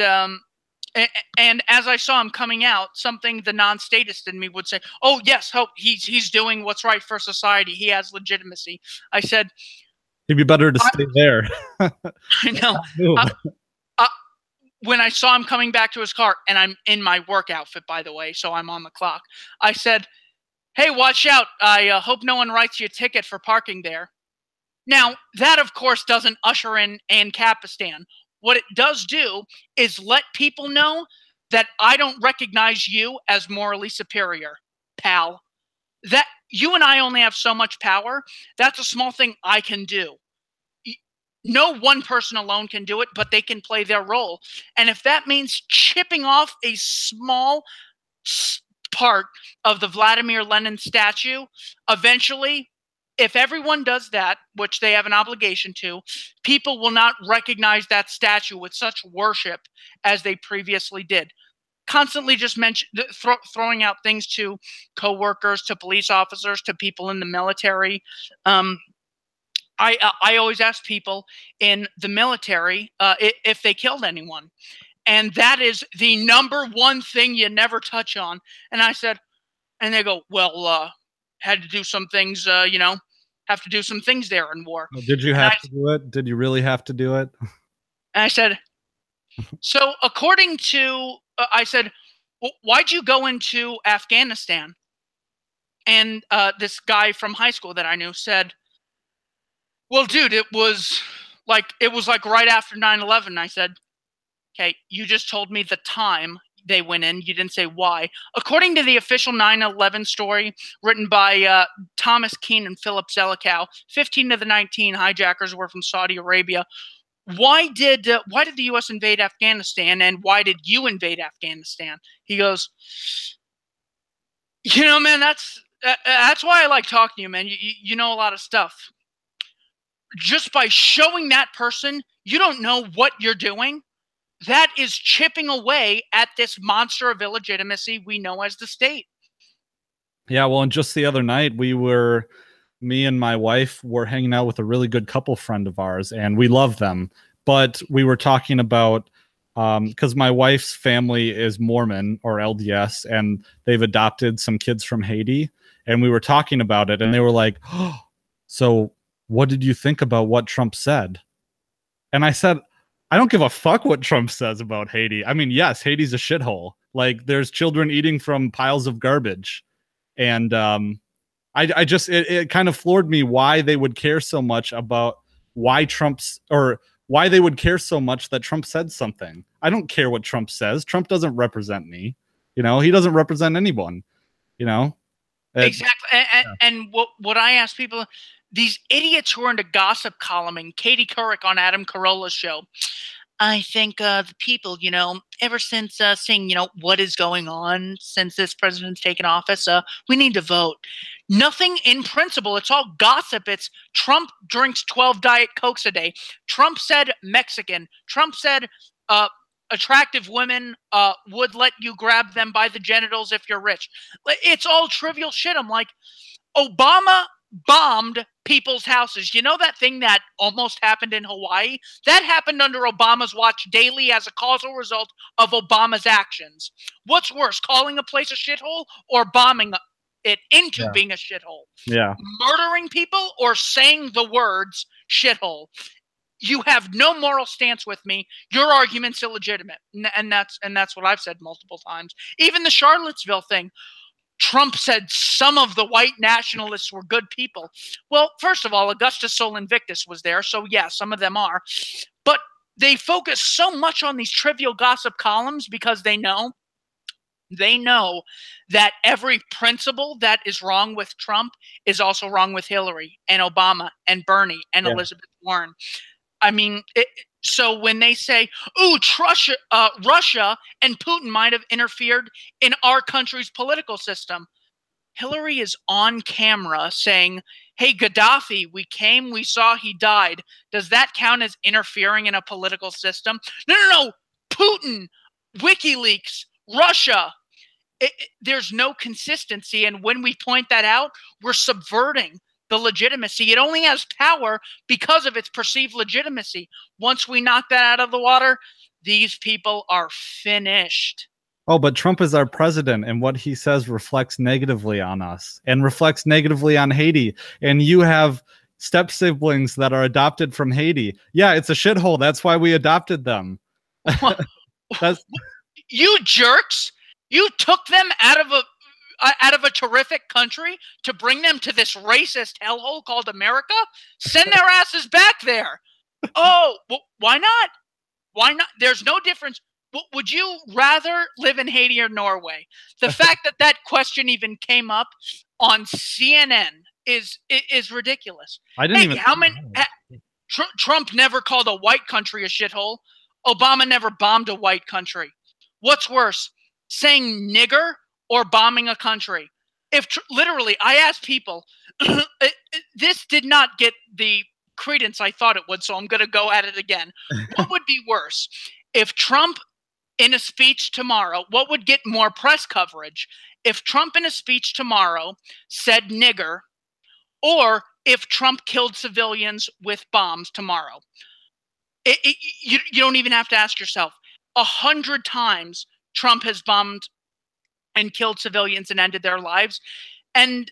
as I saw him coming out, something the non-statist in me would say, oh, yes, he's doing what's right for society. He has legitimacy. I said, it'd be better to stay there. I know. When I saw him coming back to his car, and I'm in my work outfit, by the way, so I'm on the clock, I said, hey, watch out. I hope no one writes you a ticket for parking there. Now, that, of course, doesn't usher in ANCAPistan. What it does do is let people know that I don't recognize you as morally superior, pal. That you and I only have so much power. That's a small thing I can do. No one person alone can do it, but they can play their role. And if that means chipping off a small part of the Vladimir Lenin statue, eventually, if everyone does that, which they have an obligation to, people will not recognize that statue with such worship as they previously did. Constantly just throwing out things to coworkers, to police officers, to people in the military. I always ask people in the military if they killed anyone, and that is the number one thing you never touch on. And I said, and they go, well, had to do some things, have to do some things there in war. Well, did you have to do it? Did you really have to do it? And I said, so according to, I said, well, why'd you go into Afghanistan? And this guy from high school that I knew said, well, dude, it was like right after 9/11. I said, okay, you just told me the time they went in. You didn't say why. According to the official 9/11 story written by Thomas Keane and Philip Zelikow, 15 of the 19 hijackers were from Saudi Arabia. Why did the U.S. invade Afghanistan, and why did you invade Afghanistan? He goes, man, that's why I like talking to you, man. You know a lot of stuff. Just by showing that person you don't know what you're doing, that is chipping away at this monster of illegitimacy we know as the state. Yeah, well, and just the other night, me and my wife were hanging out with a really good couple friend of ours, and we love them. But we were talking about, because my wife's family is Mormon or LDS, and they've adopted some kids from Haiti. And we were talking about it, and they were like, oh, so what did you think about what Trump said? And I said, I don't give a fuck what Trump says about Haiti. I mean, yes, Haiti's a shithole. Like, there's children eating from piles of garbage. And I just, it kind of floored me why they would care so much about why they would care so much that Trump said something. I don't care what Trump says. Trump doesn't represent me. He doesn't represent anyone, Exactly. And what I ask people, these idiots who are into gossip columning, Katie Couric on Adam Carolla's show, I think the people, ever since seeing, what is going on since this president's taken office, we need to vote. Nothing in principle. It's all gossip. It's Trump drinks 12 Diet Cokes a day. Trump said Mexican. Trump said attractive women would let you grab them by the genitals if you're rich. It's all trivial shit. I'm like, Obama bombed people's houses. You know that thing that almost happened in Hawaii? That happened under Obama's watch daily as a causal result of Obama's actions. What's worse, calling a place a shithole or bombing it into being a shithole? Yeah. Murdering people or saying the words shithole? You have no moral stance with me. Your argument's illegitimate. And that's what I've said multiple times. Even the Charlottesville thing. Trump said some of the white nationalists were good people. Well, first of all, Augustus Sol Invictus was there, so yeah, some of them are. But they focus so much on these trivial gossip columns because they know that every principle that is wrong with Trump is also wrong with Hillary and Obama and Bernie and Elizabeth Warren. I mean, so when they say, ooh, Russia and Putin might have interfered in our country's political system, Hillary is on camera saying, hey, Gaddafi, we came, we saw, he died. Does that count as interfering in a political system? No. Putin, WikiLeaks, Russia. There's no consistency. And when we point that out, we're subverting the legitimacy. It only has power because of its perceived legitimacy. Once we knock that out of the water, these people are finished. Oh, but Trump is our president, and what he says reflects negatively on us and reflects negatively on Haiti. And you have step siblings that are adopted from Haiti. Yeah, it's a shithole. That's why we adopted them. You jerks! You took them out of a terrific country to bring them to this racist hellhole called America? Send their asses back there. Oh, well, why not? Why not? There's no difference. Would you rather live in Haiti or Norway? The fact that question even came up on CNN is ridiculous. I didn't even. How many? Trump never called a white country a shithole. Obama never bombed a white country. What's worse, saying nigger or bombing a country? If literally, I asked people, this did not get the credence I thought it would, so I'm going to go at it again. What would be worse? If Trump in a speech tomorrow, what would get more press coverage? If Trump in a speech tomorrow said nigger, or if Trump killed civilians with bombs tomorrow? You don't even have to ask yourself. 100 times Trump has bombed and killed civilians and ended their lives, and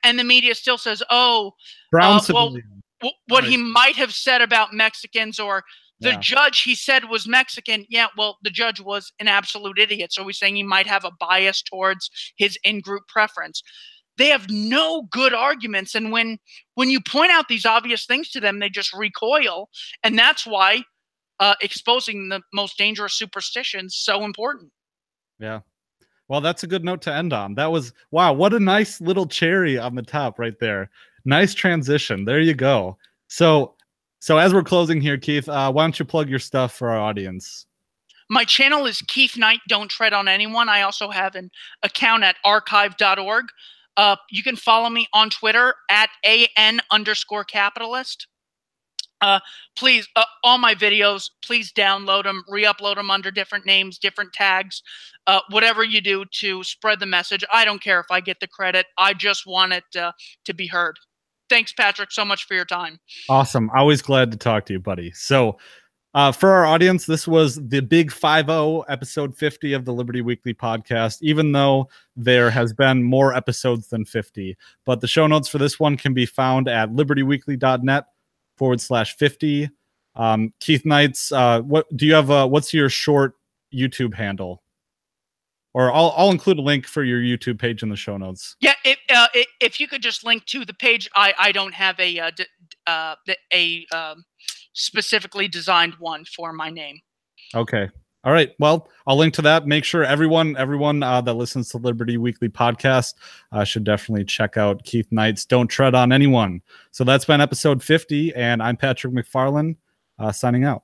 the media still says, "Oh, brown civilians." Well, what he might have said about Mexicans, or the judge he said was Mexican. Yeah, well, the judge was an absolute idiot, so he's saying he might have a bias towards his in-group preference. They have no good arguments, and when you point out these obvious things to them, they just recoil, and that's why exposing the most dangerous superstition is so important. Yeah. Well, that's a good note to end on. That was, wow, what a nice little cherry on the top right there. Nice transition. There you go. So as we're closing here, Keith, why don't you plug your stuff for our audience? My channel is Keith Knight, Don't Tread on Anyone. I also have an account at archive.org. You can follow me on Twitter at @AN_capitalist. Please, all my videos, please download them, re-upload them under different names, different tags, whatever you do to spread the message. I don't care if I get the credit. I just want it to be heard. Thanks, Patrick, so much for your time. Awesome. Always glad to talk to you, buddy. So for our audience, this was the big 50, episode 50 of the Liberty Weekly podcast, even though there has been more episodes than 50. But the show notes for this one can be found at libertyweekly.net/50. Keith Knight's, what do you have? What's your short YouTube handle? Or I'll include a link for your YouTube page in the show notes. Yeah, if you could just link to the page, I don't have a specifically designed one for my name. Okay. All right. Well, I'll link to that. Make sure everyone that listens to Liberty Weekly podcast should definitely check out Keith Knight's Don't Tread on Anyone. So that's been episode 50, and I'm Patrick McFarland, signing out.